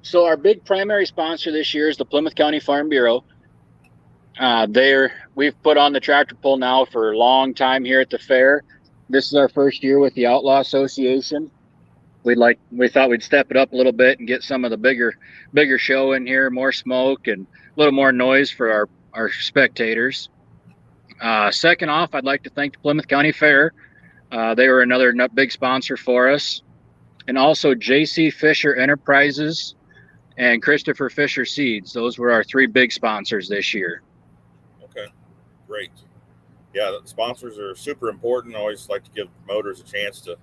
So our big primary sponsor this year is the Plymouth County Farm Bureau. We've put on the tractor pull now for a long time here at the fair. This is our first year with the Outlaw Association. We thought we'd step it up a little bit and get some of the bigger show in here, more smoke and a little more noise for our spectators. Second off, I'd like to thank the Plymouth County Fair. They were another big sponsor for us. And also J.C. Fisher Enterprises and Christopher Fisher Seeds. Those were our 3 big sponsors this year. Okay, great. Yeah, the sponsors are super important. I always like to give promoters a chance to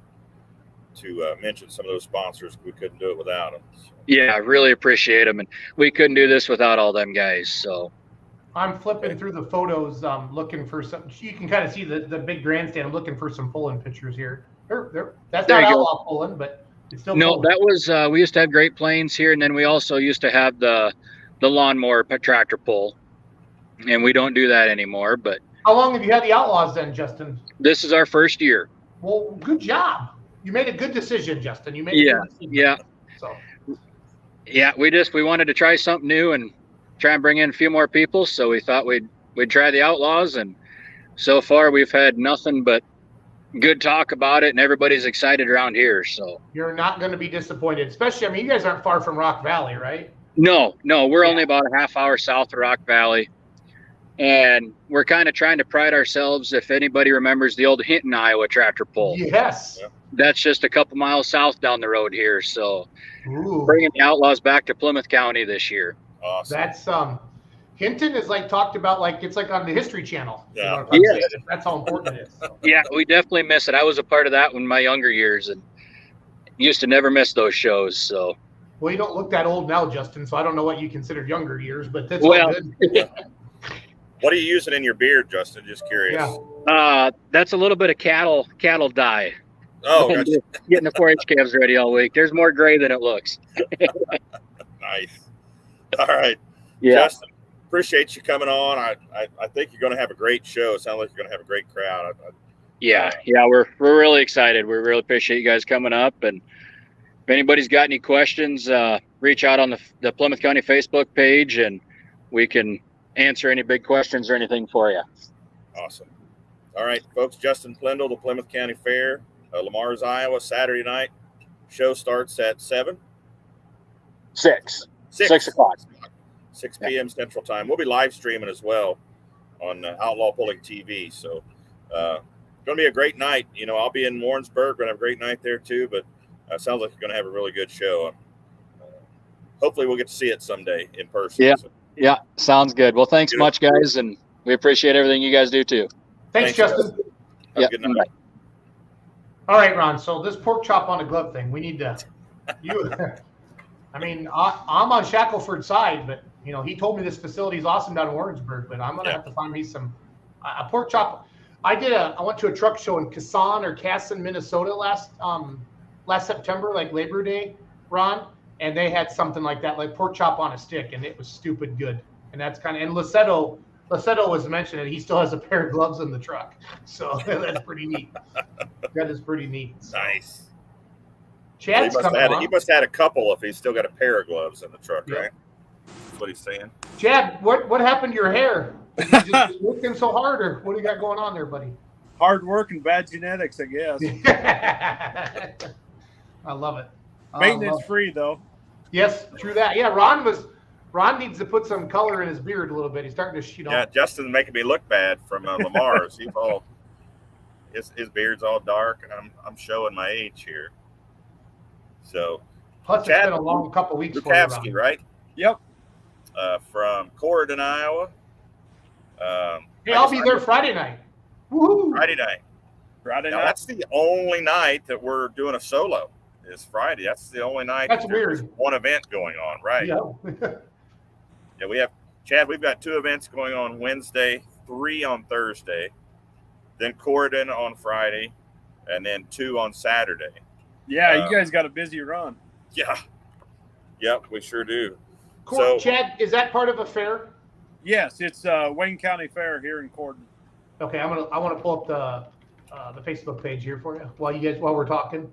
mention some of those sponsors. We couldn't do it without them. So. Yeah, I really appreciate them. And we couldn't do this without all them guys. So I'm flipping through the photos, looking for some. You can kind of see the big grandstand. I'm looking for some pulling pictures here. That's not Outlaw pulling, but it's still no. pulling. That was we used to have Great Plains here, and then we also used to have the lawnmower tractor pull, and we don't do that anymore. But how long have you had the Outlaws then, Justin? This is our first year. Well, good job. You made a good decision, Justin. You made a good decision. Yeah. So yeah, we wanted to try something new and try and bring in a few more people. So we thought we'd try the Outlaws, and so far we've had nothing but good talk about it, and everybody's excited around here. So you're not going to be disappointed, especially. I mean, you guys aren't far from Rock Valley, right? No, we're only about a half hour south of Rock Valley, and we're kind of trying to pride ourselves. If anybody remembers the old Hinton, Iowa tractor pull, yes, that's just a couple miles south down the road here. So ooh, bringing the Outlaws back to Plymouth County this year. Awesome. That's Hinton is like talked about, like it's like on the History Channel. Yeah. You know, that's how important it is. So. Yeah, we definitely miss it. I was a part of that in my younger years and used to never miss those shows. So, well, you don't look that old now, Justin. So I don't know what you considered younger years, but that's all good. What are you using in your beard, Justin? Just curious. Yeah. That's a little bit of cattle dye. Oh, gotcha. Getting the 4-H calves ready all week. There's more gray than it looks. Nice. All right. Yeah. Justin, appreciate you coming on. I think you're going to have a great show. It sounds like you're going to have a great crowd. Yeah, we're really excited. We really appreciate you guys coming up. And if anybody's got any questions, reach out on the Plymouth County Facebook page, and we can answer any big questions or anything for you. Awesome. All right, folks. Justin Plendle, the Plymouth County Fair, Lamar's, Iowa, Saturday night. Show starts at 7. 6 o'clock. 6 p.m. Central Time. We'll be live streaming as well on Outlaw Pulling TV. So, going to be a great night. You know, I'll be in Warrensburg. Going to have a great night there too. But sounds like you're going to have a really good show. Hopefully, we'll get to see it someday in person. Yeah. So. Yeah. Sounds good. Well, thanks much, guys, and we appreciate everything you guys do too. Thanks, Justin. Have a good night. Bye. All right, Ron. So this pork chop on a glove thing, we need to. I mean, I'm on Shackelford's side, but you know, he told me this facility is awesome down in Warrensburg. But I'm gonna have to find me some a pork chop. I went to a truck show in Kasson, Minnesota last September, like Labor Day, Ron, and they had something like that, like pork chop on a stick, and it was stupid good. And that's kind of, and Lassetto was mentioned, and he still has a pair of gloves in the truck, so that's pretty neat. That is pretty neat. So. Nice. Chad's he must have had a couple if he's still got a pair of gloves in the truck, right? That's what he's saying. Chad, what happened to your hair? You just working so hard, or what do you got going on there, buddy? Hard work and bad genetics, I guess. I love it. Maintenance free though. Yes, true that. Yeah, Ron needs to put some color in his beard a little bit. He's starting to, Yeah, Justin's making me look bad from Lamar's. His beard's all dark, and I'm showing my age here. So, plus it's been a long couple weeks for you, Ron. Right? Yep. From Corydon, Iowa. Hey, I'll be there Friday night. Woohoo! Friday night. That's the only night that we're doing a solo. Is Friday. That's the only night. That's weird. One event going on, right? Yeah. Yeah, we have Chad. We've got 2 events going on Wednesday, 3 on Thursday, then Corydon on Friday, and then 2 on Saturday. Yeah, you guys got a busy run. Yeah. Yep, we sure do. So, Chad, is that part of a fair? Yes, it's Wayne County Fair here in Corydon. Okay, I want to pull up the Facebook page here for you while we're talking.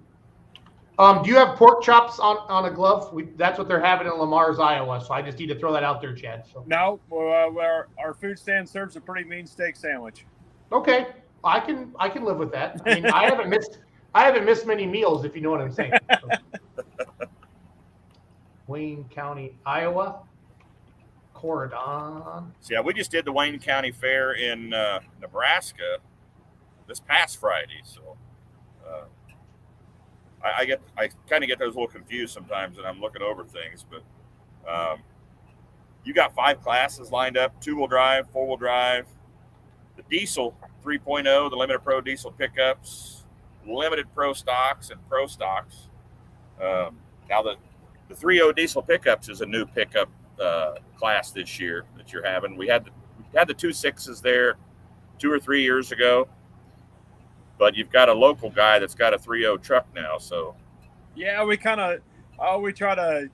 Do you have pork chops on a glove? That's what they're having in Lamar's, Iowa. So I just need to throw that out there, Chad. So. No, our food stand serves a pretty mean steak sandwich. Okay, I can live with that. I mean, I haven't missed many meals, if you know what I'm saying. So. Wayne County, Iowa, Corydon. So yeah, we just did the Wayne County Fair in Nebraska this past Friday. So I kind of get those a little confused sometimes, and I'm looking over things. But you got 5 classes lined up: 2-wheel drive, 4-wheel drive, the diesel 3.0, the limited pro diesel pickups, limited pro stocks, and pro stocks. Now the 3.0 diesel pickups is a new pickup class this year that you're having. We had the 2.6s there 2 or 3 years ago, but you've got a local guy that's got a 3.0 truck now. So yeah, we try to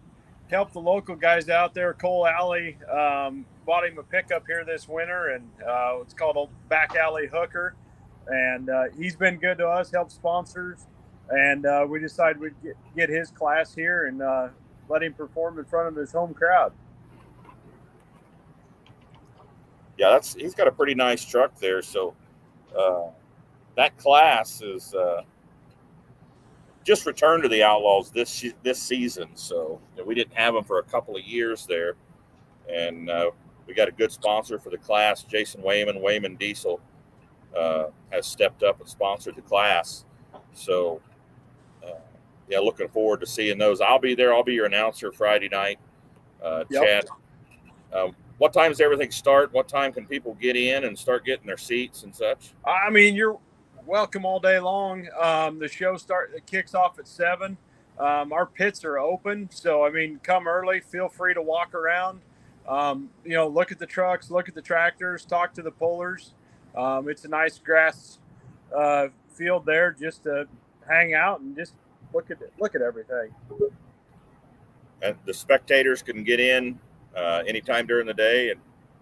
help the local guys out there. Cole Alley bought him a pickup here this winter, and it's called a back alley hooker, and he's been good to us, helped sponsors, and we decided we'd get his class here and let him perform in front of his home crowd. Yeah, he's got a pretty nice truck there. So that class is just returned to the Outlaws this season. So we didn't have them for a couple of years there, and we got a good sponsor for the class. Jason Wayman Diesel has stepped up and sponsored the class. So yeah, looking forward to seeing those. I'll be there. I'll be your announcer Friday night. Chad, what time does everything start? What time can people get in and start getting their seats and such? I mean, you're welcome all day long. The show kicks off at 7. Our pits are open, so I mean, come early. Feel free to walk around. Look at the trucks, look at the tractors, talk to the pullers. It's a nice grass field there just to hang out and just look at everything. And the spectators can get anytime during the day.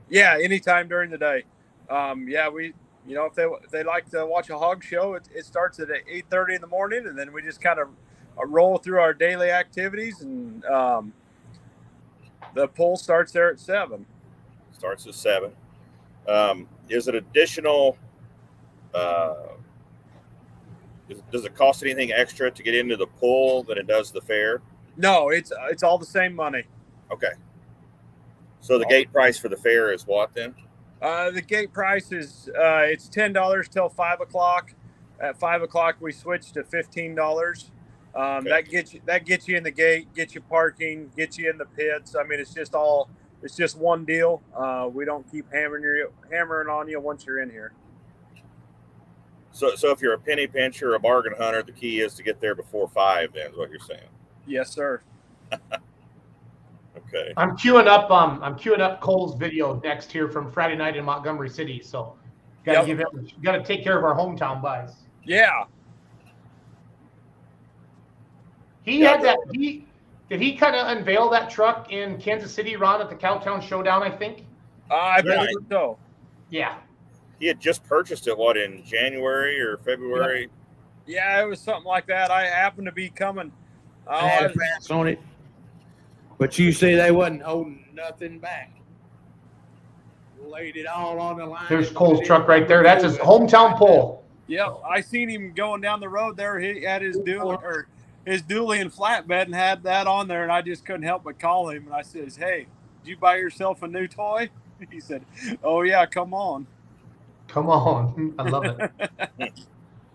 Yeah, anytime during the day. If they like to watch a hog show, it starts at 8:30 in the morning, and then we just kind of roll through our daily activities, and the pull starts there at 7. Starts at 7. Is it additional? Does it cost anything extra to get into the pull than it does the fair? No, it's all the same money. Okay. So the gate price for the fair is what then? The gate price is it's $10 till 5 o'clock. At 5 o'clock we switch to $15. Okay. That gets you in the gate, gets you parking, gets you in the pits. I mean, it's just one deal. We don't keep hammering on you once you're in here. So if you're a penny pincher or a bargain hunter, the key is to get there before 5. Then is what you're saying? Yes, sir. Okay. I'm queuing up Cole's video next here from Friday night in Montgomery City. So Got to take care of our hometown buys. Yeah. Did he kind of unveil that truck in Kansas City, Ron, at the Cowtown Showdown, I think? I believe so. Yeah. He had just purchased it, in January or February? Yeah, it was something like that. I happened to be coming. I had a pass on it. But you see, they wasn't holding nothing back. Laid it all on the line. There's Cole's truck right there. That's his hometown pole. Yep, I seen him going down the road there. He had his dually and flatbed and had that on there, and I just couldn't help but call him. And I says, "Hey, did you buy yourself a new toy?" He said, "Oh yeah, come on." Come on. I love it.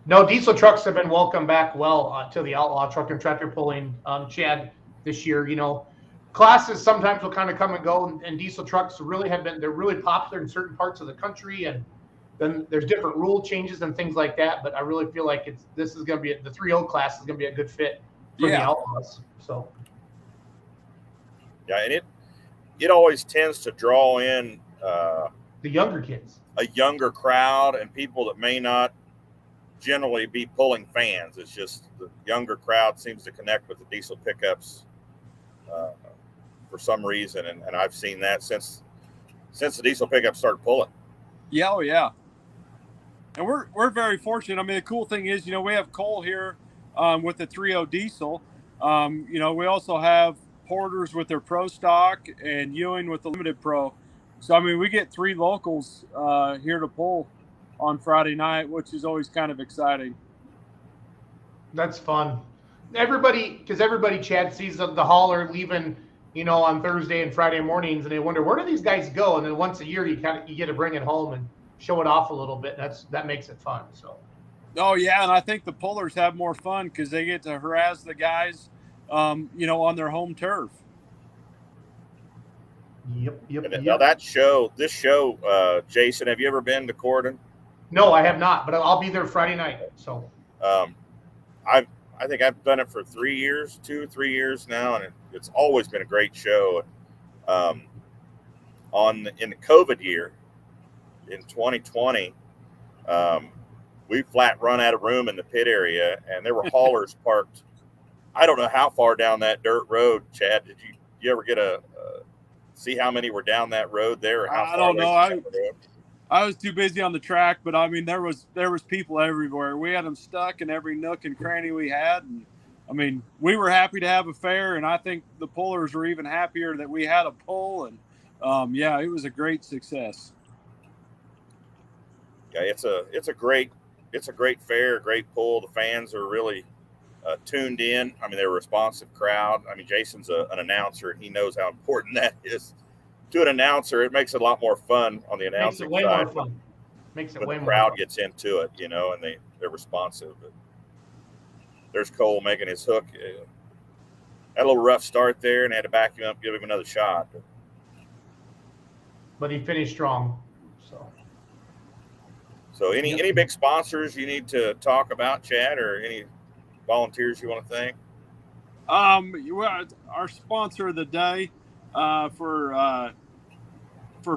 No, diesel trucks have been welcomed back well to the Outlaw Truck and Tractor Pulling, Chad, this year. You know, classes sometimes will kind of come and go, and diesel trucks they're really popular in certain parts of the country, and then there's different rule changes and things like that. But I really feel like this is going to be the 3.0 class is going to be a good fit for the Outlaws. So, yeah, and it always tends to draw in the younger kids, a younger crowd, and people that may not generally be pulling fans. It's just the younger crowd seems to connect with the diesel pickups for some reason, and I've seen that since the diesel pickups started pulling. Yeah, oh yeah. And we're very fortunate. I mean, the cool thing is, we have Cole here with the 3.0 diesel. We also have Porters with their Pro Stock and Ewing with the Limited Pro. So, I mean, we get 3 locals here to pull on Friday night, which is always kind of exciting. That's fun. Everybody, Chad, sees the hauler leaving, on Thursday and Friday mornings, and they wonder, where do these guys go? And then once a year, you get to bring it home and show it off a little bit. That makes it fun. So. Oh yeah, and I think the pullers have more fun because they get to harass the guys, on their home turf. Yep. Now this show, Jason, have you ever been to Corden? No, I have not, but I'll be there Friday night. So, I think I've done it for 3 years, 2 or 3 years now, and it's always been a great show. In the COVID year, in 2020, we flat run out of room in the pit area, and there were haulers parked. I don't know how far down that dirt road, Chad. Did you ever get see how many were down that road there? Or how I don't know. I was too busy on the track, but I mean, there was people everywhere. We had them stuck in every nook and cranny we had. And I mean, we were happy to have a fair, and I think the pullers were even happier that we had a pull. And it was a great success. Yeah, it's a great fair, great pull. The fans are really tuned in. I mean, they're a responsive crowd. I mean, Jason's an announcer, and he knows how important that is to an announcer. It makes it a lot more fun on the announcing side. Makes it when way the more crowd fun. gets into it, and they're responsive. But there's Cole making his hook. Had a little rough start there, and had to back him up, give him another shot. But he finished strong. So any big sponsors you need to talk about, Chad, or any volunteers you want to thank? Our sponsor of the day for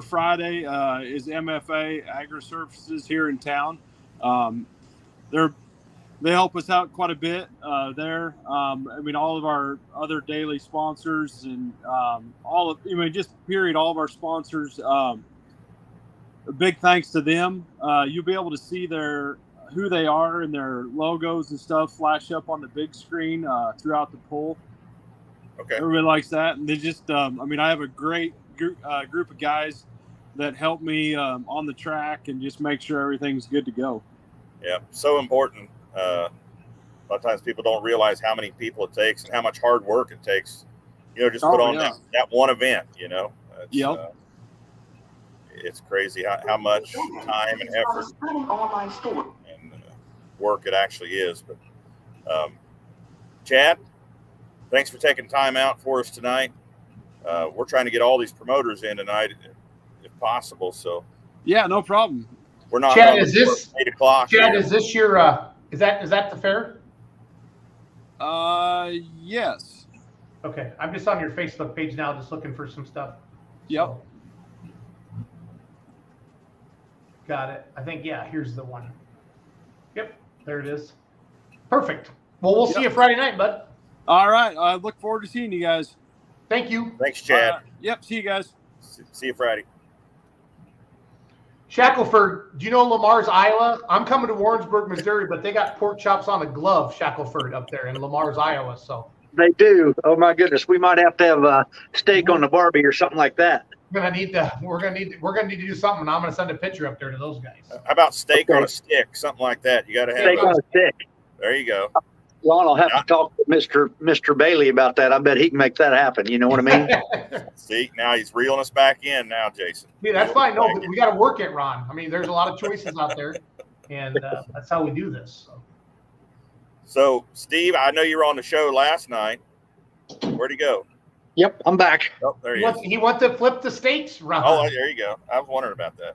Friday is MFA Agri Services here in town. They help us out quite a bit there. All of our other daily sponsors and all of our sponsors. A big thanks to them. You'll be able to see who they are and their logos and stuff flash up on the big screen throughout the pull. Okay. Everybody likes that. And they just, I have a great group of guys that help me on the track and just make sure everything's good to go. Yeah, so important. A lot of times people don't realize how many people it takes and how much hard work it takes, just put on that one event, It's crazy how much time and effort and work it actually is. But Chad, thanks for taking time out for us tonight. We're trying to get all these promoters in tonight if possible. So yeah, no problem. We're not. Chad, is this 8 o'clock? Chad, here. is this your? Is that the fair? Yes. Okay, I'm just on your Facebook page now, just looking for some stuff. Yep. So. Got it. I think, yeah, here's the one. Yep, there it is. Perfect. Well, we'll see you Friday night, bud. All right. I look forward to seeing you guys. Thank you. Thanks, Chad. Yep. See you guys. See you Friday. Shackelford, do you know Lamar's, Iowa? I'm coming to Warrensburg, Missouri, but they got pork chops on a glove, Shackelford, up there in Lamar's, Iowa. So They do. Oh my goodness, we might have to have a steak on the Barbie or something like that. we're gonna need to do something. And I'm gonna send a picture up there to those guys. How about steak on a stick, something like that? You got to have Steak on a stick. There you go. Ron, I'll have to talk to Mr. Bailey about that. I bet he can make that happen. You know what I mean? See, now he's reeling us back in now, Jason. Yeah, that's fine. No, but we got to work it, Ron. I mean, there's a lot of choices out there, and that's how we do this. So, Steve, I know you were on the show last night. Where'd he go? Yep, I'm back. Oh, there he is. He wants to flip the steaks, Ron. Oh, there you go. I was wondering about that.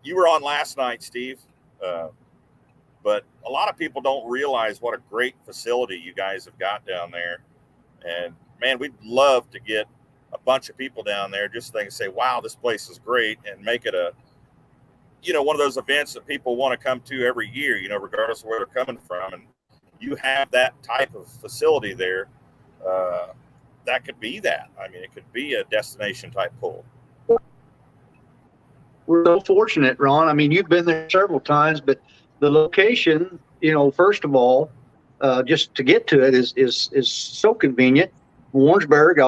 You were on last night, Steve, but a lot of people don't realize what a great facility you guys have got down there. And, man, we'd love to get a bunch of people down there just so they can say, wow, this place is great, and make it a, one of those events that people want to come to every year, regardless of where they're coming from. And you have that type of facility there. That could be that. I mean, it could be a destination type pool. We're so fortunate, Ron. I mean, you've been there several times, but the location, first of all, just to get to it is so convenient. Warrensburg,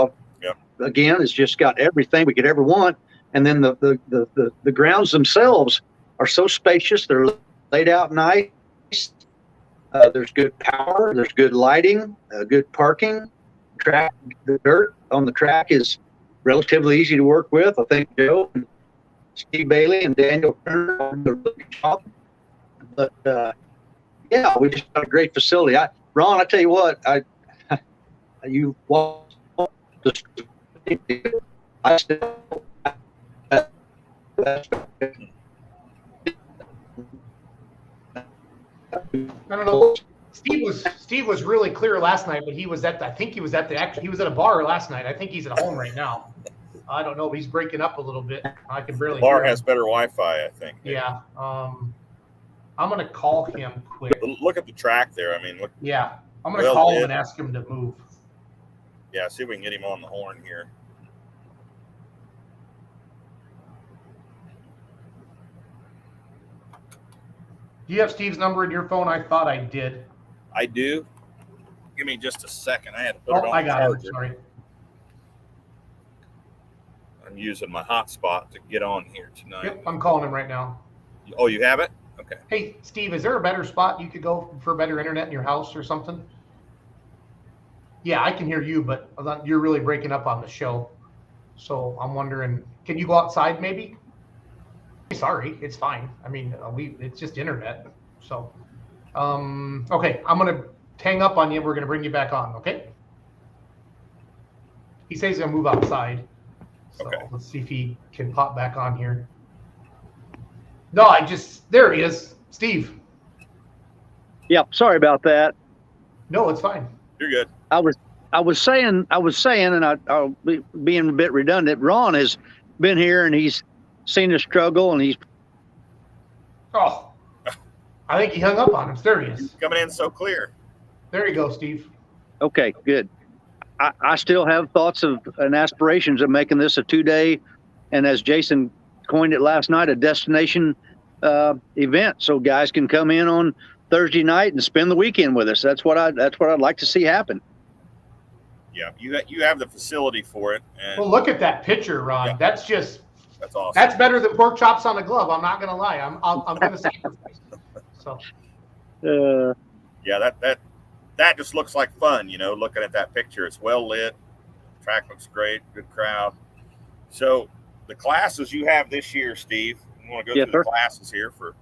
again, has just got everything we could ever want. And then the grounds themselves are so spacious. They're laid out nice. There's good power. There's good lighting, good parking. The dirt on the track is relatively easy to work with. I think Joe and Steve Bailey and Daniel Turner are doing a really good job. But yeah, we just got a great facility. Ron, I tell you what, you walk the, I still. I don't know. Steve was really clear last night, but he was at a bar last night. I think he's at home right now. I don't know. He's breaking up a little bit. I can barely. The bar hear him. has better Wi-Fi, I think. Yeah. I'm gonna call him quick. Look at the track there. I mean, look. Yeah, I'm gonna call him and ask him to move. Yeah, see if we can get him on the horn here. Do you have Steve's number in your phone? I thought I did. I do. Give me just a second. I had to put it on I got charger. it. Sorry. I'm using my hotspot to get on here tonight. Yep, I'm calling him right now. Oh, you have it? Okay. Hey, Steve, is there a better spot you could go for better internet in your house or something? Yeah, I can hear you, but you're really breaking up on the show. So I'm wondering, can you go outside maybe? Sorry, it's fine. I mean, it's just internet. So, okay, I'm gonna hang up on you. We're gonna bring you back on. Okay. He says he's gonna move outside. So okay. Let's see if he can pop back on here. No, there he is, Steve. Yeah, sorry about that. No, it's fine. You're good. I was saying, and I'll be being a bit redundant. Ron has been here and he's seen the struggle, and he's. Oh, I think he hung up on us. There he is. Coming in so clear. There you go, Steve. Okay, good. I still have thoughts of and aspirations of making this a 2-day, and as Jason coined it last night, a destination event, so guys can come in on Thursday night and spend the weekend with us. That's what I'd like to see happen. Yeah, you have the facility for it. And Well, look at that picture, Ron. Yeah. That's awesome. That's better than pork chops on a glove. I'm not gonna lie. I'm gonna sacrifice. So. Yeah, that just looks like fun. Looking at that picture, it's well lit. Track looks great. Good crowd. So the classes you have this year, Steve. I want to go through the classes here for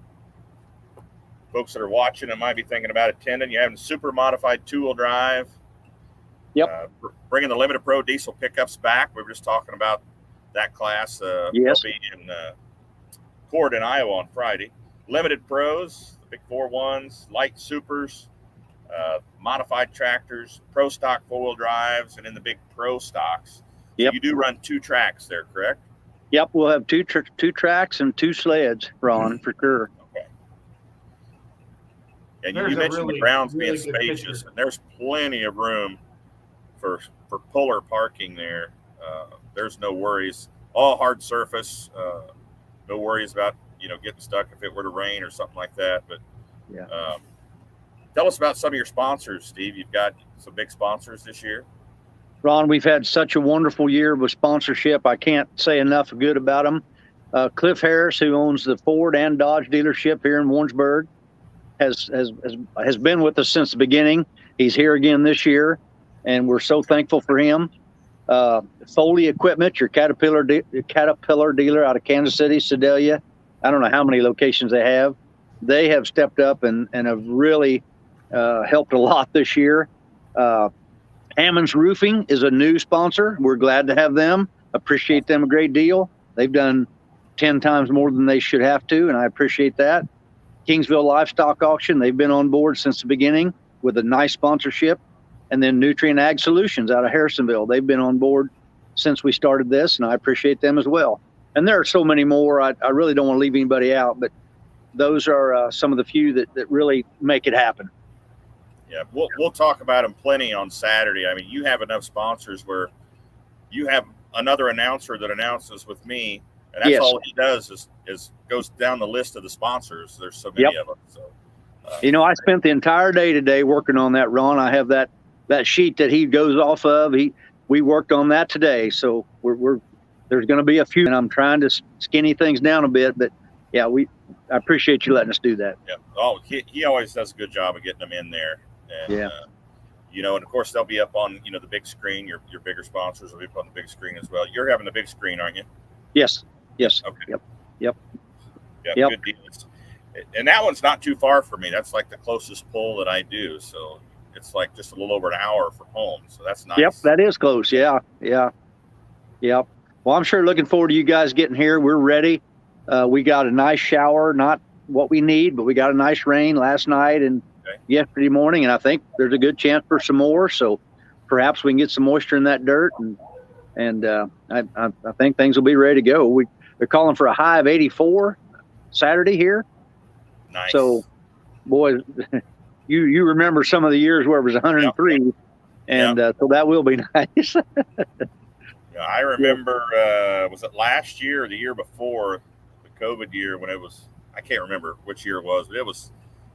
folks that are watching and might be thinking about attending. You're having super modified two-wheel drive. Yep. Bringing the limited pro diesel pickups back. We were just talking about that class. Yes. Will be in Cord in Iowa on Friday. Limited pros, the big 4-1s, light supers, modified tractors, pro stock 4-wheel drives, and in the big pro stocks. Yep. You do run 2 tracks there, correct? Yep, we'll have two tracks and 2 sleds, Ron, for sure. Okay. And There's you a mentioned really, the grounds really being good spacious, picture. and there's plenty of room for puller parking there. There's no worries. All hard surface. No worries about getting stuck if it were to rain or something like that. But Yeah. Tell us about some of your sponsors, Steve. You've got some big sponsors this year. Ron, we've had such a wonderful year with sponsorship. I can't say enough good about them. Cliff Harris, who owns the Ford and Dodge dealership here in Warrensburg, has been with us since the beginning. He's here again this year, and we're so thankful for him. Foley Equipment, your Caterpillar dealer out of Kansas City, Sedalia. I don't know how many locations they have. They have stepped up and have really helped a lot this year. Hammond's Roofing is a new sponsor. We're glad to have them. Appreciate them a great deal. They've done 10 times more than they should have to, and I appreciate that. Kingsville Livestock Auction, they've been on board since the beginning with a nice sponsorship. And then Nutrient Ag Solutions out of Harrisonville. They've been on board since we started this, and I appreciate them as well. And there are so many more. I really don't want to leave anybody out, but those are some of the few that really make it happen. Yeah, we'll talk about them plenty on Saturday. I mean, you have enough sponsors where you have another announcer that announces with me, and that's Yes. all he does is goes down the list of the sponsors. There's so many of them. So, I spent the entire day today working on that, Ron. I have that sheet that he goes off of. We worked on that today, so there's going to be a few, and I'm trying to skinny things down a bit. But yeah, I appreciate you letting us do that. yeah. Oh, he always does a good job of getting them in there. And, Yeah. And of course they'll be up on the big screen. Your bigger sponsors will be up on the big screen as well. You're having the big screen, aren't you? Yes. Okay. Yep. Yeah, good deals. And that one's not too far for me. That's like the closest pull that I do. So it's like just a little over an hour from home. So that's nice. Yep, that is close. Yeah. Well, I'm sure looking forward to you guys getting here. We're ready. We got a nice shower, not what we need, but we got a nice rain last night and yesterday morning, and I think there's a good chance for some more. So perhaps we can get some moisture in that dirt, and I think things will be ready to go. They're calling for a high of 84 Saturday here. Nice. So, boy, you remember some of the years where it was 103, and so that will be nice. Yeah, I remember, was it last year or the year before, the COVID year, when it was, I can't remember which year it was, but it was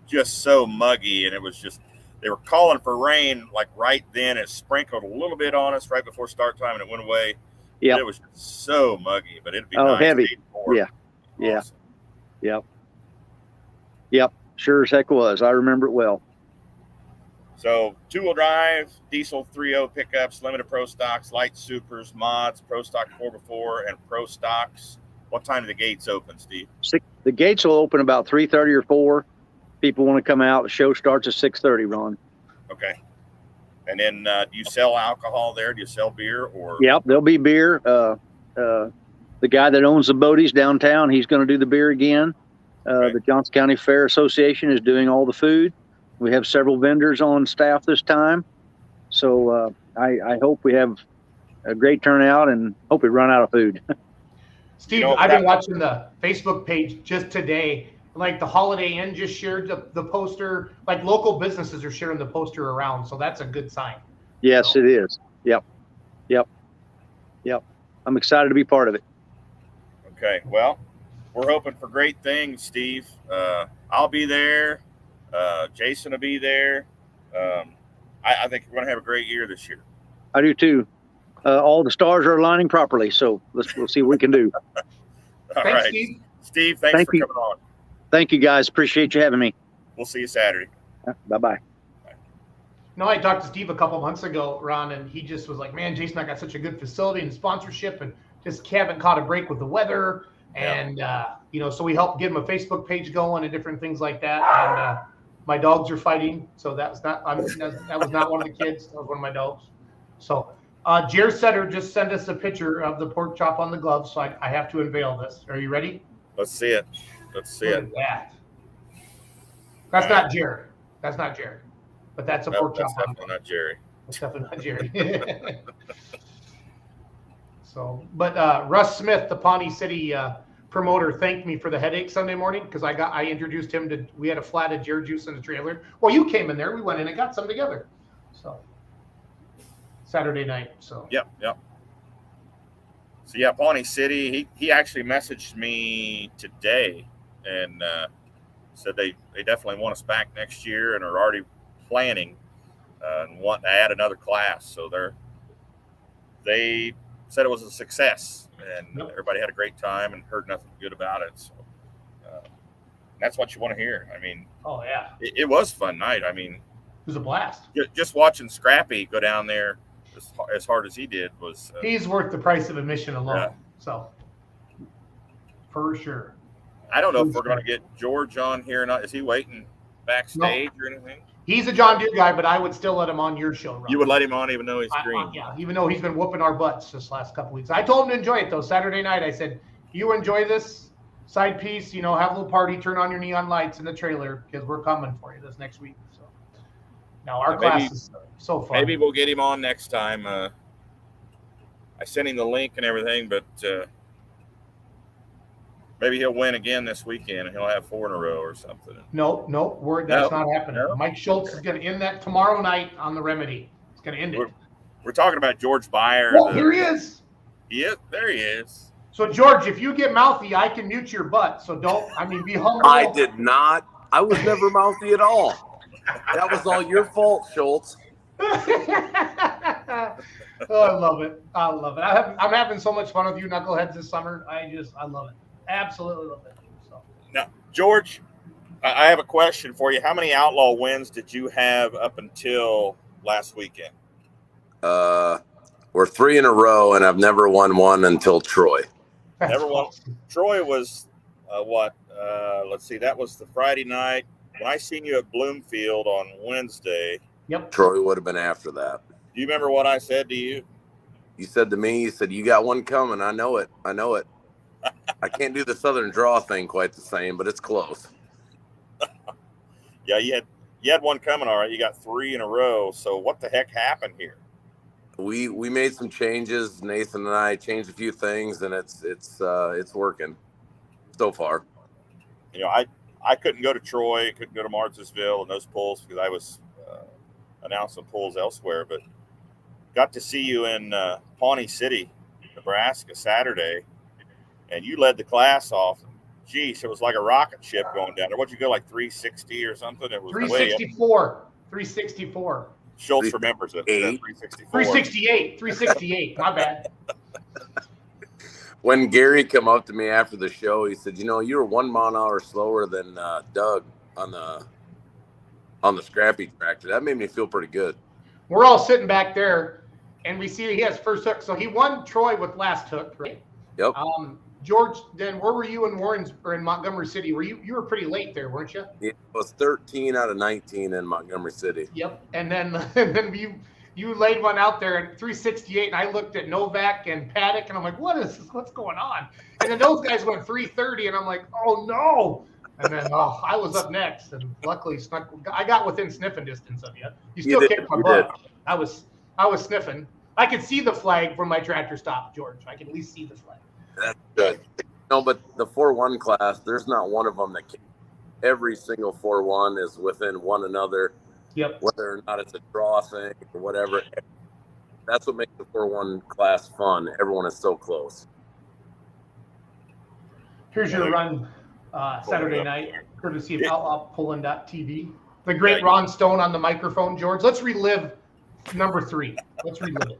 just so muggy, and it was just, they were calling for rain like right then. It sprinkled a little bit on us right before start time, and it went away. Yeah, it was just so muggy, but it'd be nice. Heavy. 84. Yeah. Awesome. Yep. Sure as heck was. I remember it well. So 2-wheel drive, diesel 3.0 pickups, limited pro stocks, light supers, mods, pro stock 4x4, and pro stocks. What time do the gates open, Steve? The gates will open about 3:30 or 4. People want to come out. The show starts at 6:30, Ron. Okay. And then do you sell alcohol there? Do you sell beer? Or Yep, there'll be beer. The guy that owns the Boaties downtown, he's going to do the beer again. The Johnson County Fair Association is doing all the food. We have several vendors on staff this time. So I hope we have a great turnout and hope we run out of food. Steve, I've been watching the Facebook page just today. Like the Holiday Inn just shared the poster. Like local businesses are sharing the poster around. So that's a good sign. Yes, it is. Yep. I'm excited to be part of it. Okay. Well, we're hoping for great things, Steve. I'll be there. Jason will be there. I think we're going to have a great year this year. I do too. All the stars are aligning properly, so we'll see what we can do. All Thanks, right, Steve. Steve, thanks for coming on. Thank you, guys. Appreciate you having me. We'll see you Saturday. Bye-bye. No, I talked to Steve a couple months ago, Ron, and he just was like, man, Jason, I got such a good facility and sponsorship and just haven't caught a break with the weather. And, so we helped get him a Facebook page going and different things like that. And my dogs are fighting. So that was not one of the kids. That was one of my dogs. So Jer Setter just sent us a picture of the pork chop on the glove. So I have to unveil this. Are you ready? Let's see it. Look at that. That's not Jared. That's not Jared. But that's a pork chop. That's definitely not Jerry. That's definitely not Jerry. So, but Russ Smith, the Pawnee City promoter, thanked me for the headache Sunday morning because I introduced him to. We had a flat of deer juice in the trailer. Well, you came in there. We went in and got some together. So Saturday night. So Yep. So yeah, Pawnee City. He actually messaged me today and said they definitely want us back next year and are already planning and want to add another class. So they said it was a success and everybody had a great time and heard nothing good about it. So that's what you want to hear. I mean, oh yeah, it was a fun night. I mean, it was a blast. Just watching Scrappy go down there as hard as he did was. He's worth the price of admission alone. Yeah. So for sure. I don't know if we're going to get George on here or not. Is he waiting backstage or anything? He's a John Deere guy, but I would still let him on your show, Ron. You would let him on even though he's green? Yeah, even though he's been whooping our butts this last couple weeks. I told him to enjoy it, though. Saturday night, I said, you enjoy this side piece, have a little party, turn on your neon lights in the trailer because we're coming for you this next week. So now our class is so fun. Maybe we'll get him on next time. I sent him the link and everything, but maybe he'll win again this weekend and he'll have 4 in a row or something. No, that's not happening. No? Mike Schultz is going to end that tomorrow night on the Remedy. It's going to end it. We're talking about George Beyer. Well, here he is. There he is. So, George, if you get mouthy, I can mute your butt. So be humble. I did not. I was never mouthy at all. That was all your fault, Schultz. Oh, I love it. I'm having so much fun with you knuckleheads this summer. I love it. Absolutely love it. So. Now, George, I have a question for you. How many Outlaw wins did you have up until last weekend? We're 3 in a row, and I've never won one until Troy. Never won. Troy was what? Let's see. That was the Friday night. When I seen you at Bloomfield on Wednesday. Yep. Troy would have been after that. Do you remember what I said to you? You said to me, you got one coming. I know it. I can't do the Southern draw thing quite the same, but it's close. Yeah, you had one coming, all right. You got 3 in a row. So what the heck happened here? We made some changes. Nathan and I changed a few things, and it's working so far. I couldn't go to Troy, couldn't go to Martinsville and those pulls because I was announcing pulls elsewhere. But got to see you in Pawnee City, Nebraska, Saturday. And you led the class off. Geez, it was like a rocket ship going down there. What'd you go, like 360 or something? It was 364. 364. Schultz remembers it. 364. 368. My bad. When Gary come up to me after the show, he said, you were 1 mile an hour slower than Doug on the Scrappy tractor. That made me feel pretty good. We're all sitting back there, and we see he has first hook. So he won Troy with last hook, right? Yep. George, then where were you in Warrens or in Montgomery City? You were pretty late there, weren't you? It was 13 out of 19 in Montgomery City. Yep. And then you laid one out there at 368, and I looked at Novak and Paddock, and I'm like, what is this? What's going on? And then those guys went 330, and I'm like, oh no. And then I was up next, and luckily I got within sniffing distance of you. You still kicked my butt. I was sniffing. I could see the flag from my tractor stop, George. I can at least see the flag. That's good. But the 4-1 class, there's not one of them that can. Every single 4-1 is within one another. Yep. Whether or not it's a draw thing or whatever. That's what makes the 4-1 class fun. Everyone is so close. Here's your run Saturday night, courtesy of outlawpulling.tv. The great Ron Stone on the microphone, George. Let's relive number 3. Let's relive it.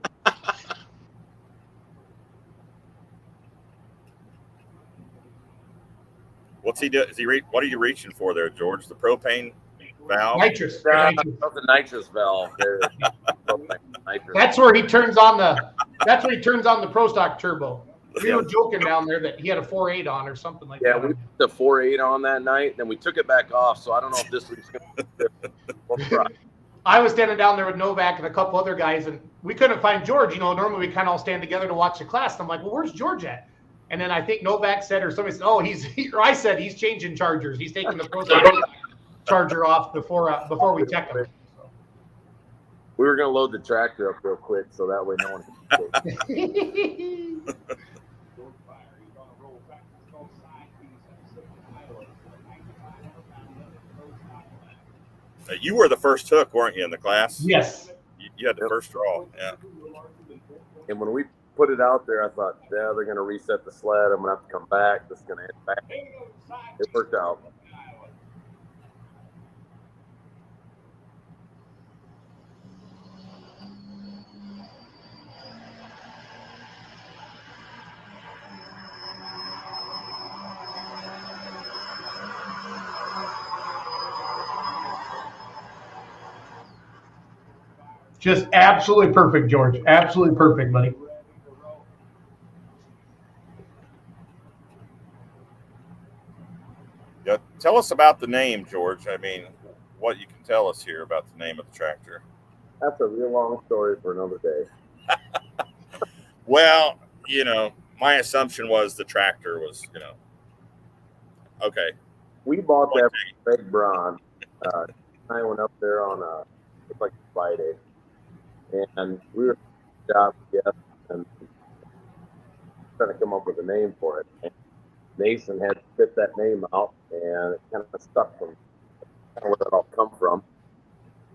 What's he do? What are you reaching for there, George? The propane valve? Nitrous. The nitrous valve. That's where he turns on the Pro Stock turbo. We were joking down there that he had a 4.8 on or something like that. Yeah, we put the 4.8 on that night, then we took it back off. So I don't know if this week's going to be different. I was standing down there with Novak and a couple other guys, and we couldn't find George. Normally we kind of all stand together to watch the class. And I'm like, well, where's George at? And then I think Novak said, or somebody said, or I said, he's changing chargers. He's taking the Pro charger off before we check him. We were going to load the tractor up real quick so that way no one can You were the first hook, weren't you, in the class? Yes. You had the first draw. Yeah. And when we put it out there, I thought, yeah, they're going to reset the sled. I'm going to have to come back. This is going to end back. It worked out. Just absolutely perfect, George. Absolutely perfect, buddy. Yeah. Tell us about the name, George. I mean, what you can tell us here about the name of the tractor. That's a real long story for another day. Well, my assumption was the tractor was, okay. We bought that from Greg Braun. I went up there on it's like Friday, and we were at the job and trying to come up with a name for it. And Nathan had to spit that name out, and it kind of stuck from kind of where that all come from.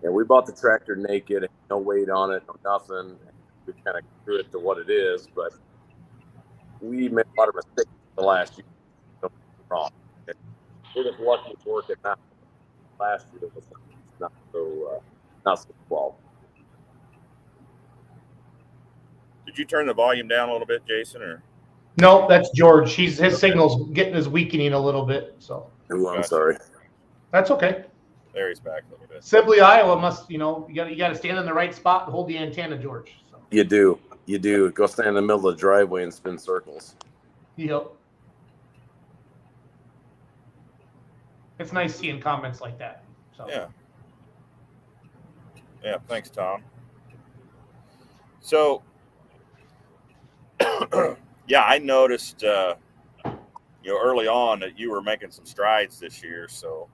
And we bought the tractor naked, no weight on it, no nothing. We kind of grew it to what it is, but we made a lot of mistakes the last year. Wrong. We're just lucky to work it out. Last year was not so well. Did you turn the volume down a little bit, Jason, or? No, that's George. His signal's weakening a little bit. So. Ooh, I'm sorry. That's okay. There he's back a little bit. Sibley, Iowa must, you got to stand in the right spot and hold the antenna, George. So. You do. Go stand in the middle of the driveway and spin circles. Yep. It's nice seeing comments like that. So. Yeah. Yeah. Thanks, Tom. So, yeah, I noticed, early on that you were making some strides this year. So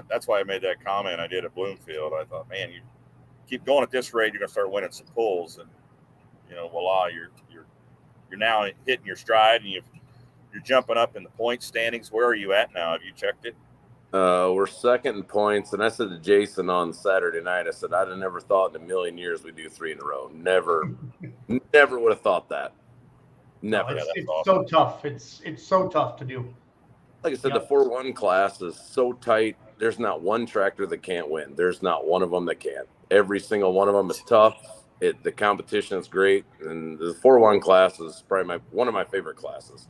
that's why I made that comment I did at Bloomfield. I thought, man, you keep going at this rate, you're going to start winning some pulls, and voila, you're now hitting your stride, and you're jumping up in the point standings. Where are you at now? Have you checked it? We're second in points, and I said to Jason on Saturday night, I said, I'd have never thought in a million years we'd do 3 in a row. Never would have thought that. Never. No, it's awesome. So tough. It's so tough to do. Like I said, the 4-1 class is so tight. There's not one tractor that can't win. There's not one of them that can't. Every single one of them is tough. The competition is great, and the 4-1 class is probably one of my favorite classes.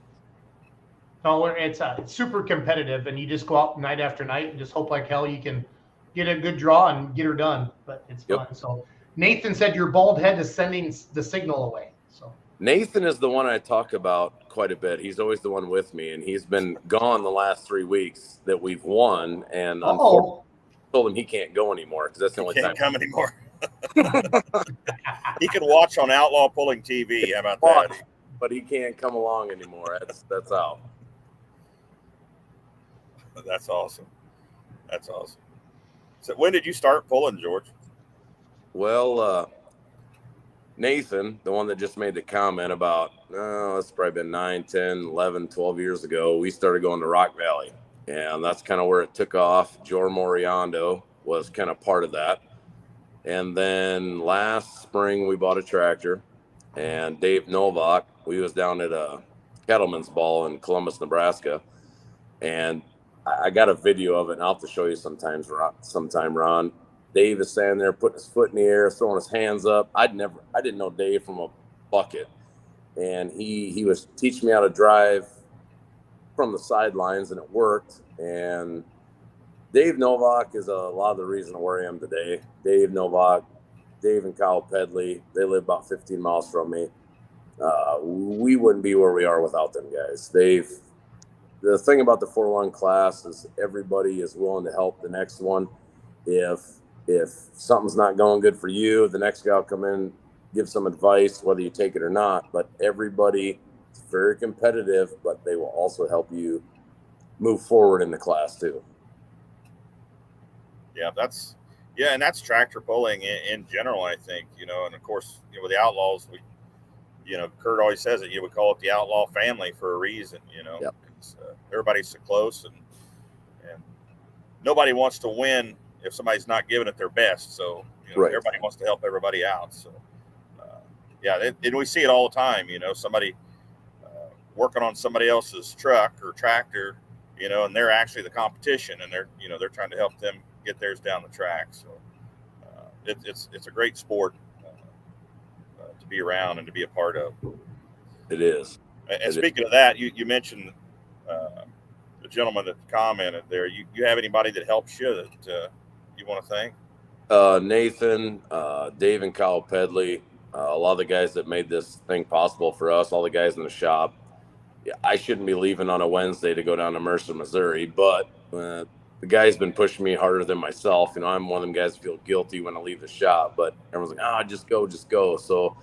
No, it's super competitive, and you just go out night after night and just hope like hell you can get a good draw and get her done. But it's fun. So Nathan said your bald head is sending the signal away. So Nathan is the one I talk about quite a bit. He's always the one with me, and he's been gone the last 3 weeks that we've won. And unfortunately, I told him he can't go anymore because that's the only time he can't come anymore. He can watch on Outlaw Pulling TV. How about that? But he can't come along anymore. That's out. That's awesome. That's awesome. So when did you start pulling, George? Well, Nathan, the one that just made the comment about, it's probably been 9, 10, 11, 12 years ago, we started going to Rock Valley. And that's kind of where it took off. Jor Moriando was kind of part of that. And then last spring, we bought a tractor. And Dave Novak, we was down at a Cattleman's Ball in Columbus, Nebraska. And I got a video of it, and I'll have to show you sometime, Ron. Dave is standing there putting his foot in the air, throwing his hands up. I didn't know Dave from a bucket. And he was teaching me how to drive from the sidelines, and it worked. And Dave Novak is a lot of the reason where I am today. Dave Novak, Dave and Kyle Pedley, they live about 15 miles from me. We wouldn't be where we are without them guys. The thing about the 4-1 class is everybody is willing to help the next one. If something's not going good for you, the next guy will come in, give some advice, whether you take it or not. But everybody is very competitive, but they will also help you move forward in the class too. Yeah, and that's tractor pulling in general, I think, and of course, with the Outlaws, Kurt always says it. We call it the Outlaw family for a reason. Yep. Everybody's so close, and nobody wants to win if somebody's not giving it their best. So Right. everybody wants to help everybody out. So and we see it all the time. Somebody working on somebody else's truck or tractor, and they're actually the competition, and they're trying to help them get theirs down the track. So it's a great sport to be around and to be a part of. It is. And speaking of that, you mentioned the gentleman that commented there. You have anybody that helps you that you want to thank? Nathan, Dave and Kyle Pedley, a lot of the guys that made this thing possible for us, all the guys in the shop. Yeah, I shouldn't be leaving on a Wednesday to go down to Mercer, Missouri, but the guy's been pushing me harder than myself. I'm one of them guys who feel guilty when I leave the shop, but everyone's like, just go. So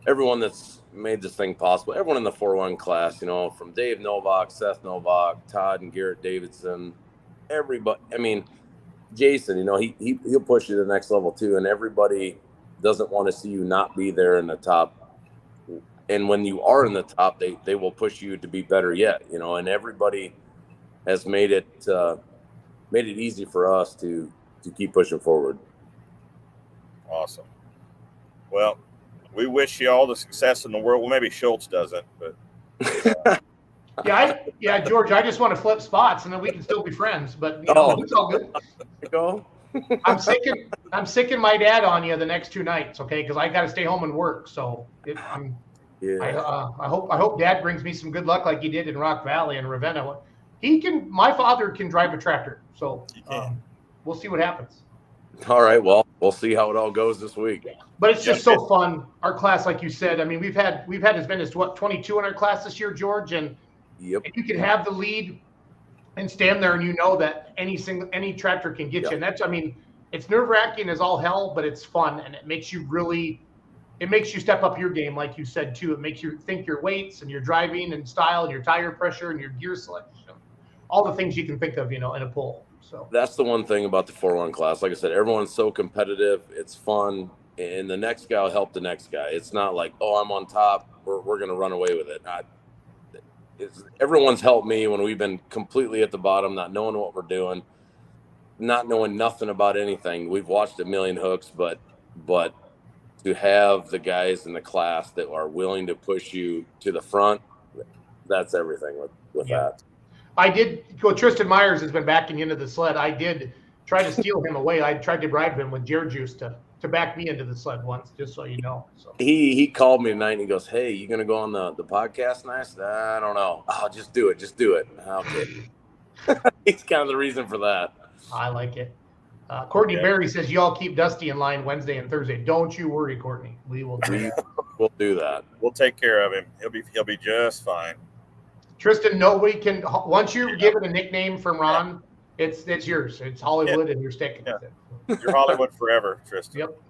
everyone that's made this thing possible, everyone in the 4-1 class, from Dave Novak, Seth Novak, Todd and Garrett Davidson, everybody. I mean, Jason, he'll push you to the next level too, and everybody doesn't want to see you not be there in the top. And when you are in the top, they will push you to be better yet, and everybody has made it easy for us to keep pushing forward. Awesome. Well, we wish you all the success in the world. Well, maybe Schultz doesn't, but yeah, George, I just want to flip spots and then we can still be friends, but it's all good. Go. I'm sicking my dad on you the next 2 nights, okay? Because I got to stay home and work. So I hope Dad brings me some good luck like he did in Rock Valley and Ravenna. My father can drive a tractor, so we'll see what happens. All right, well, we'll see how it all goes this week. But it's just so fun. Our class, like you said, I mean, we've had as many as 22 in our class this year, George, and yep. you can have the lead and stand there, and that any tractor can get you. And that's, I mean, it's nerve-wracking as all hell, but it's fun, and it makes you step up your game, like you said too. It makes you think your weights and your driving and style and your tire pressure and your gear selection, all the things you can think of, in a pull. So that's the one thing about the 4-1 class. Like I said, everyone's so competitive. It's fun, and the next guy will help the next guy. It's not like, I'm on top, we're going to run away with it. Everyone's helped me when we've been completely at the bottom, not knowing what we're doing, not knowing nothing about anything. We've watched a million hooks, but to have the guys in the class that are willing to push you to the front, that's everything with that. I did go. Tristan Myers has been backing into the sled. I did try to steal him away. I tried to bribe him with Jared Juice to back me into the sled once, just so you know. So he called me tonight and he goes, "Hey, you gonna go on the podcast?" And I said, "I don't know. Oh, just do it. Okay." He's kind of the reason for that. I like it. Courtney Berry says, you all keep Dusty in line Wednesday and Thursday. Don't you worry, Courtney. We will do that. We'll do that. We'll take care of him. He'll be just fine. Tristan, nobody can. Once you give it a nickname from Ron, it's yours. It's Hollywood, and you're sticking with it. You're Hollywood forever, Tristan. Yep.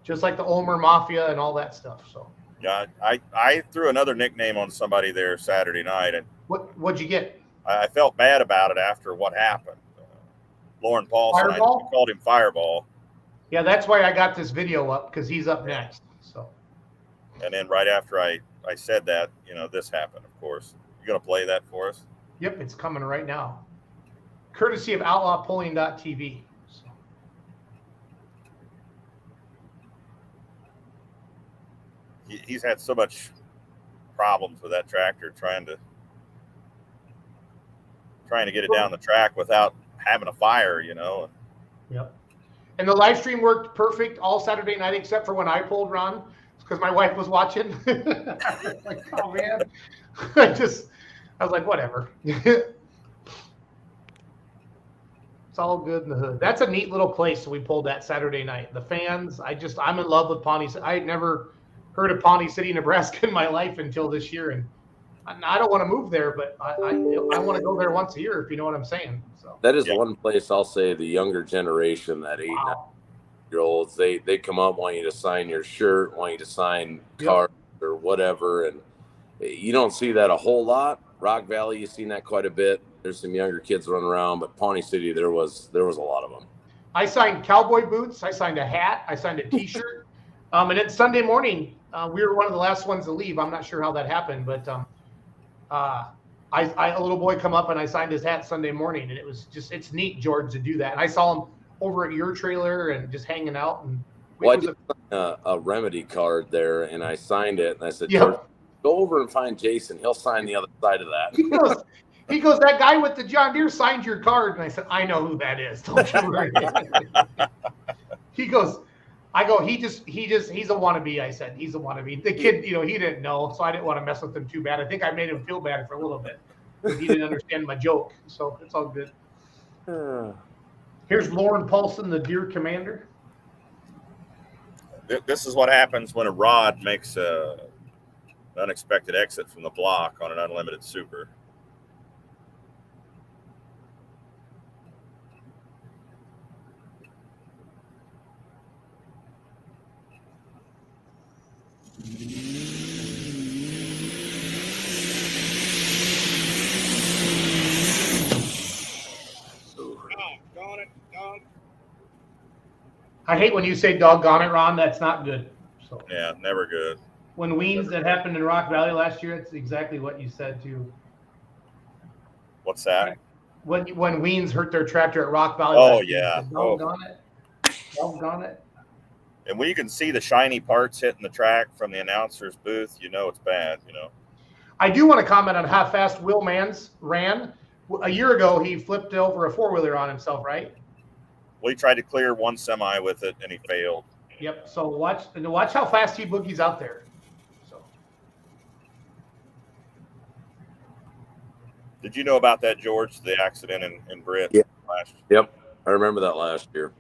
Just like the Ulmer Mafia and all that stuff. So. Yeah, I threw another nickname on somebody there Saturday night, and what'd you get? I felt bad about it after what happened. Lauren Paulson, I called him Fireball. Yeah, that's why I got this video up, because he's up next. So. And then right after I said that, this happened, of course. You going to play that for us? Yep, it's coming right now. Courtesy of outlawpulling.tv. So. He's had so much problems with that tractor trying to get it down the track without having a fire, Yep. And the live stream worked perfect all Saturday night, except for when I pulled Ron, because my wife was watching. Like, oh man. I was like, whatever. It's all good in the hood. That's a neat little place we pulled that Saturday night. The fans, I'm in love with Pawnee. I had never heard of Pawnee City, Nebraska in my life until this year. And I don't want to move there, but I want to go there once a year, if you know what I'm saying. So that is one place I'll say the younger generation, that 8-9-year-olds, they come up, want you to sign your shirt, want you to sign cards or whatever, and you don't see that a whole lot. Rock Valley, you've seen that quite a bit. There's some younger kids running around, but Pawnee City, there was a lot of them. I signed cowboy boots. I signed a hat. I signed a T-shirt. And then Sunday morning, We were one of the last ones to leave. I'm not sure how that happened, but a little boy come up and I signed his hat Sunday morning, and it's neat, George, to do that. And I saw him over at your trailer and just hanging out. And I did a remedy card there, and I signed it, and I said, Yep. George, go over and find Jason. He'll sign the other side of that. He goes, that guy with the John Deere signed your card. And I said, I know who that is. Don't you worry. He goes, he's a wannabe. I said, he's a wannabe. The kid, he didn't know, so I didn't want to mess with him too bad. I think I made him feel bad for a little bit because he didn't understand my joke. So it's all good. Here's Lauren Paulson, the Deer Commander. This is what happens when a rod makes an unexpected exit from the block on an unlimited super. I hate when you say doggone it, Ron. That's not good. So yeah, never good. When Weens that happened in Rock Valley last year, it's exactly what you said too. What's that? When Weens hurt their tractor at Rock Valley. Oh yeah. Doggone it. Doggone it. And when you can see the shiny parts hitting the track from the announcer's booth, it's bad. I do want to comment on how fast Will Mans ran. A year ago, he flipped over a four-wheeler on himself, right? Well, he tried to clear one semi with it, and he failed. Yep. So watch how fast he boogies out there. So. Did you know about that, George? The accident in Britt? Yeah. Last year? Yep. I remember that last year.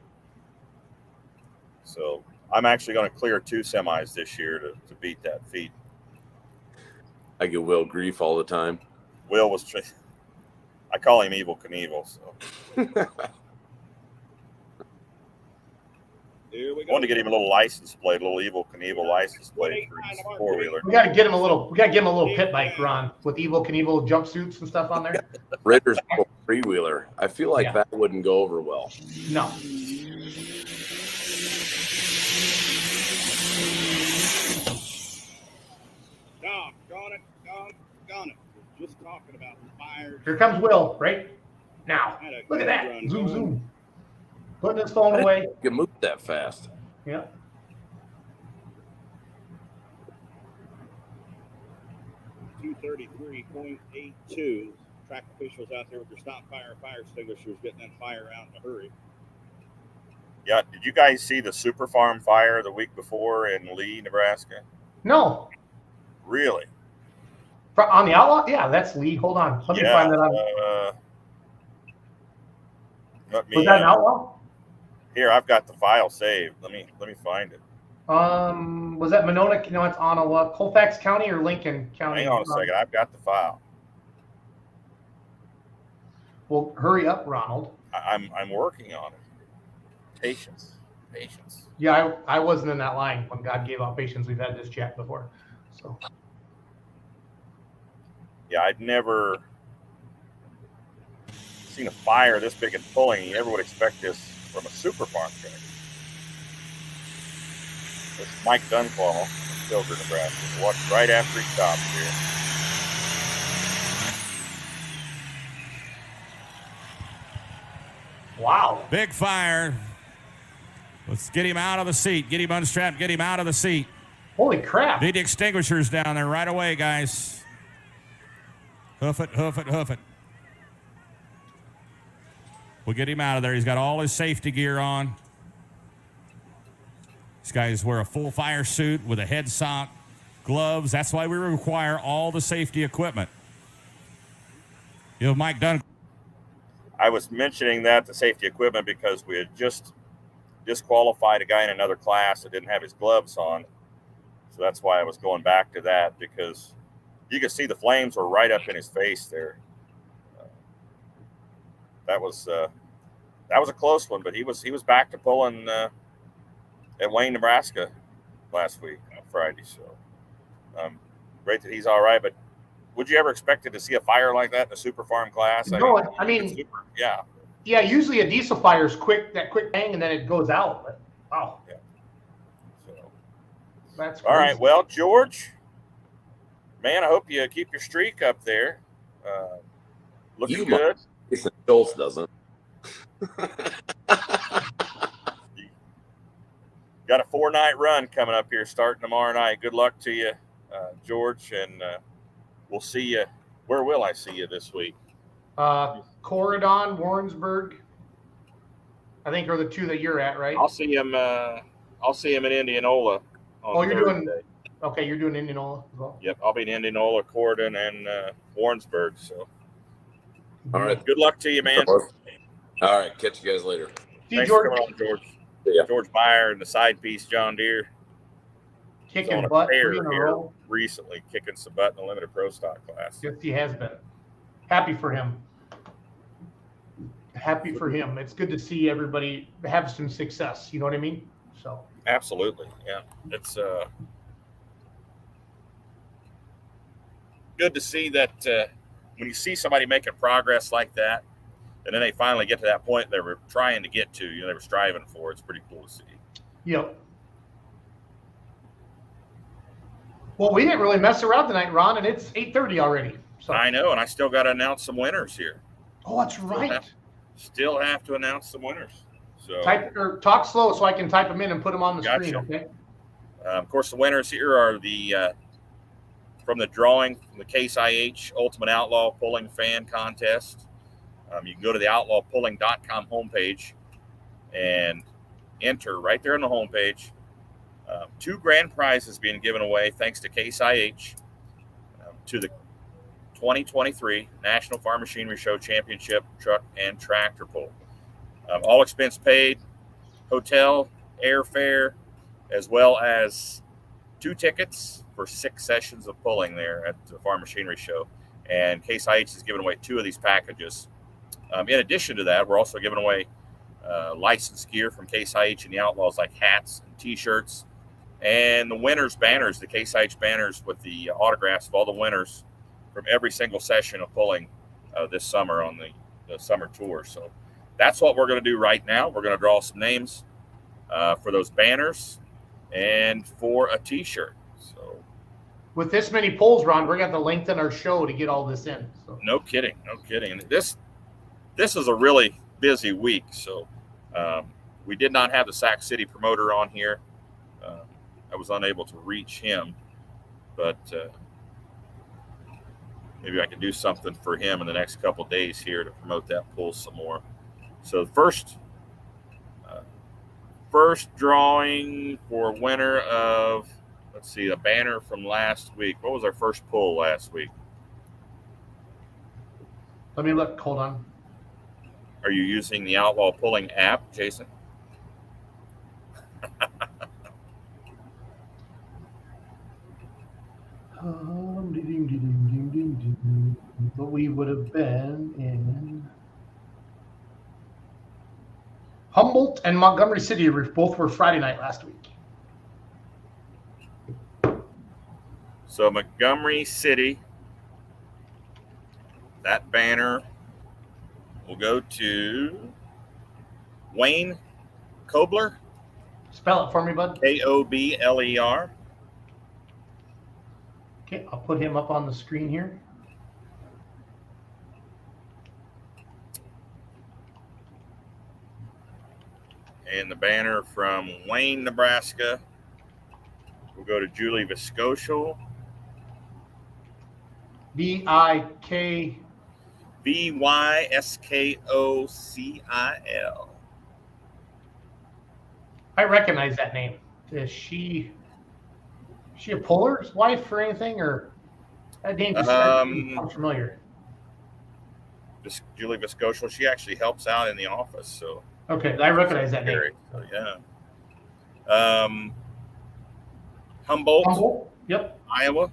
So I'm actually going to clear 2 semis this year to beat that feat. I give Will grief all the time. Will was, I call him Evil Knievel. So. Here we I go. wanted to get him a little license plate, a little Evil Knievel license plate for his 4-wheeler. We got to get him a little pit bike, Ron, with Evil Knievel jumpsuits and stuff on there. Ritter's 3-wheeler. I feel like that wouldn't go over well. No. Doggone it. We're just talking about fires. Here comes Will right now. Look at that. Zoom, zoom. Putting his phone away. You can move that fast. Yeah. .233.82. Track officials out there with their stop fire extinguishers getting that fire out in a hurry. Yeah, did you guys see the Super Farm fire the week before in Lee, Nebraska? No. Really? On the Outlaw? Yeah, that's Lee. Hold on. Let me find that out. Was that an Outlaw? Here, I've got the file saved. Let me find it. Was that Monona? No, it's Ottawa. Colfax County or Lincoln County? Hang on a second. I've got the file. Well, hurry up, Ronald. I'm working on it. Patience. Yeah, I wasn't in that line when God gave out patience. We've had this chat before. So. Yeah, I'd never seen a fire this big and pulling. You never would expect this from a Super Farm tractor. This is Mike Dunclaw from Silver, Nebraska. Watch right after he stops here. Wow. Big fire. Let's get him out of the seat. Get him unstrapped. Get him out of the seat. Holy crap. Need extinguishers down there right away, guys. Hoof it. We'll get him out of there. He's got all his safety gear on. These guys wear a full fire suit with a head sock, gloves. That's why we require all the safety equipment. You know, Mike Dunn. I was mentioning that, the safety equipment, because we had just disqualified a guy in another class that didn't have his gloves on. So that's why I was going back to that, because you could see the flames were right up in his face there. That was a close one, but he was back to pulling at Wayne, Nebraska last week on Friday. So great that he's all right. But would you ever expect to see a fire like that in a Super Farm class? No, yeah. Yeah, usually a diesel fire is quick bang, and then it goes out. But, wow. Yeah. So That's All right. crazy. Well, George, man, I hope you keep your streak up there. Looking You good. Jason Schultz doesn't. Got a 4-night run coming up here starting tomorrow night. Good luck to you, George, and we'll see you. Where will I see you this week? Corridon, Warrensburg, I think are the two that you're at, right? I'll see him. I'll see him in Indianola on you're Thursday. doing okay. You're doing Indianola as well. Yep, I'll be in Indianola, Corridon, and Warrensburg. So, All right. good luck to you, man. All right. Catch you guys later. See Thanks George for coming on, George. Yeah. George Meyer and the side piece, John Deere. kicking on a butt tear 3 in a here row. recently, kicking some butt in the limited pro stock class. Yes, he has been. Happy for him. Happy for him. It's good to see everybody have some success. You know what I mean? So Absolutely, yeah. It's good to see that when you see somebody making progress like that, and then they finally get to that point they were trying to get to, they were striving for. It's pretty cool to see. Yep. Well, we didn't really mess around tonight, Ron, and it's 8:30 already. So I know, and I still got to announce some winners here. Oh, that's right. Still have to announce some winners. So Talk slow so I can type them in and put them on the Gotcha. screen, okay? of course, the winners here are the from the drawing from the Case IH Ultimate Outlaw Pulling Fan Contest. You can go to the outlawpulling.com homepage and enter right there on the homepage. 2 grand prizes being given away thanks to Case IH to the 2023 National Farm Machinery Show Championship Truck and Tractor Pull. All expense paid, hotel, airfare, as well as 2 tickets for 6 sessions of pulling there at the Farm Machinery Show. And Case IH is giving away 2 of these packages. In addition to that, we're also giving away licensed gear from Case IH and the Outlaws, like hats and T-shirts, and the winners' banners, the Case IH banners with the autographs of all the winners from every single session of pulling this summer on the summer tour. So that's what we're going to do right now. We're going to draw some names for those banners and for a T-shirt. So With this many polls, Ron, we're going to lengthen our show to get all this in. So. no kidding. And this is a really busy week. So we did not have the Sac City promoter on here. I was unable to reach him, but maybe I can do something for him in the next couple of days here to promote that pull some more. So first drawing for winner of, let's see, a banner from last week. What was our first pull last week? Let me look. Hold on. Are you using the Outlaw Pulling app, Jason? But we would have been in Humboldt and Montgomery City. Both were Friday night last week. So Montgomery City, that banner will go to Wayne Kobler. Spell it for me, bud. Kobler. Okay, I'll put him up on the screen here. And the banner from Wayne, Nebraska will go to Julie Viscoschel. Vikskocil. I recognize that name. Is she a puller's wife or anything, or that name just sounds familiar? Julie Viscoschel, she actually helps out in the office. So okay, I recognize that name. So, yeah. Humboldt. Yep. Iowa.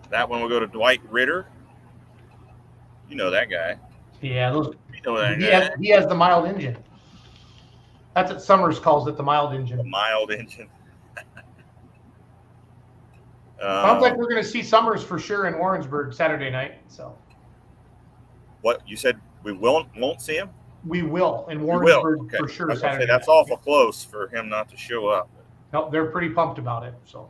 That one will go to Dwight Ritter. You know that guy. Yeah, those. You know that guy. He has the mild engine. That's what Summers calls it, the mild engine. The mild engine. Sounds like we're going to see Summers for sure in Warrensburg Saturday night. So. What you said? We won't see him? We will, in We will. Warrensburg Okay. for sure. I was gonna say, Saturday that's night. awful close for him not to show up. No, they're pretty pumped about it. So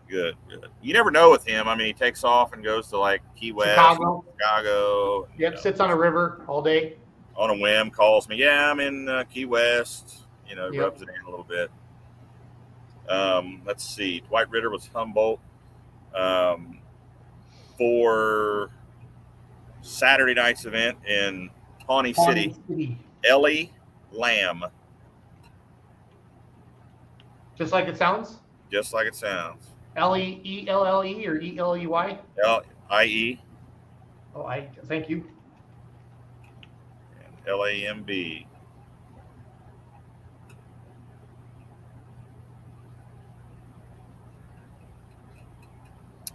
Good. You never know with him. I mean, he takes off and goes to like Key West, Chicago. Yep, sits on a river all day. On a whim, calls me. Yeah, I'm in Key West. You know, Yep. rubs it in a little bit. Let's see. Dwight Ritter was Humboldt. For Saturday night's event in Pawnee City. Ellie Lamb. Just like it sounds? Just like it sounds. L-E-E-L-L-E or E-L-E-Y? L-I-E. Oh, thank you. And L-A-M-B.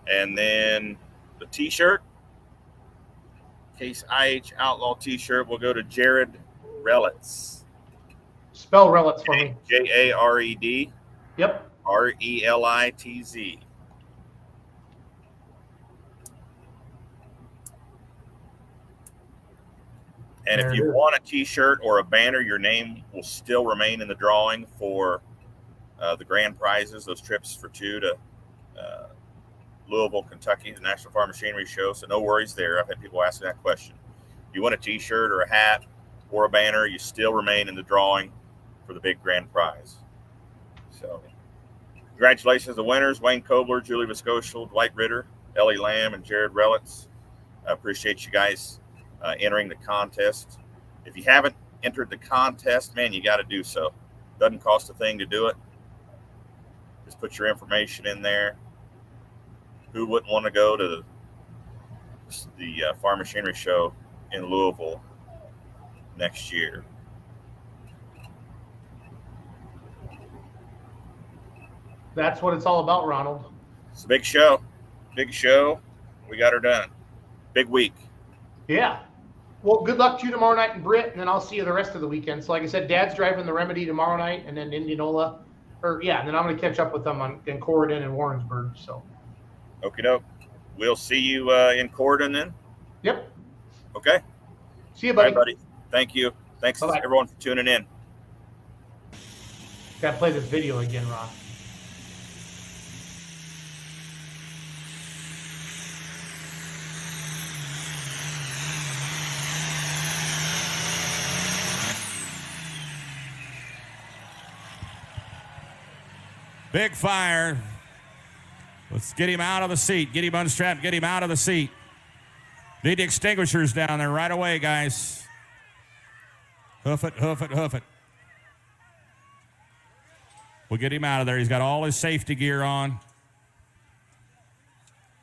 And then the T-shirt, Case IH Outlaw T-shirt, will go to Jared Relitz. Spell Relitz for me. Jared. Yep. Relitz. And if you want a T-shirt or a banner, your name will still remain in the drawing for the grand prizes, those trips for two to Louisville, Kentucky, the National Farm Machinery Show. So no worries there. I've had people asking that question. If you want a T-shirt or a hat or a banner, you still remain in the drawing for the big grand prize. So congratulations to the winners, Wayne Kobler, Julie Viscoschel, Dwight Ritter, Ellie Lamb, and Jared Relitz. I appreciate you guys entering the contest. If you haven't entered the contest, man, you got to do so. Doesn't cost a thing to do it. Just put your information in there. Who wouldn't want to go to the Farm Machinery Show in Louisville next year? That's what it's all about, Ronald. It's a big show. Big show. We got her done. Big week. Yeah. Well, good luck to you tomorrow night in Britt, and then I'll see you the rest of the weekend. So like I said, Dad's driving the Remedy tomorrow night, and then Indianola. And then I'm going to catch up with them in Corydon and Warrensburg. So. Okie doke. We'll see you in Corydon then. Yep. Okay. See you, buddy. All right, buddy. Thank you. Thanks everyone for tuning in. Got to play this video again, Ron. Big fire. Let's get him out of the seat. Get him unstrapped. Get him out of the seat. Need the extinguishers down there right away, guys. Hoof it, hoof it, hoof it. We'll get him out of there. He's got all his safety gear on.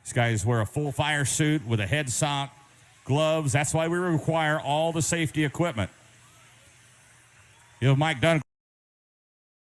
These guys wear a full fire suit with a head sock, gloves. That's why we require all the safety equipment. You know, Mike Dunn.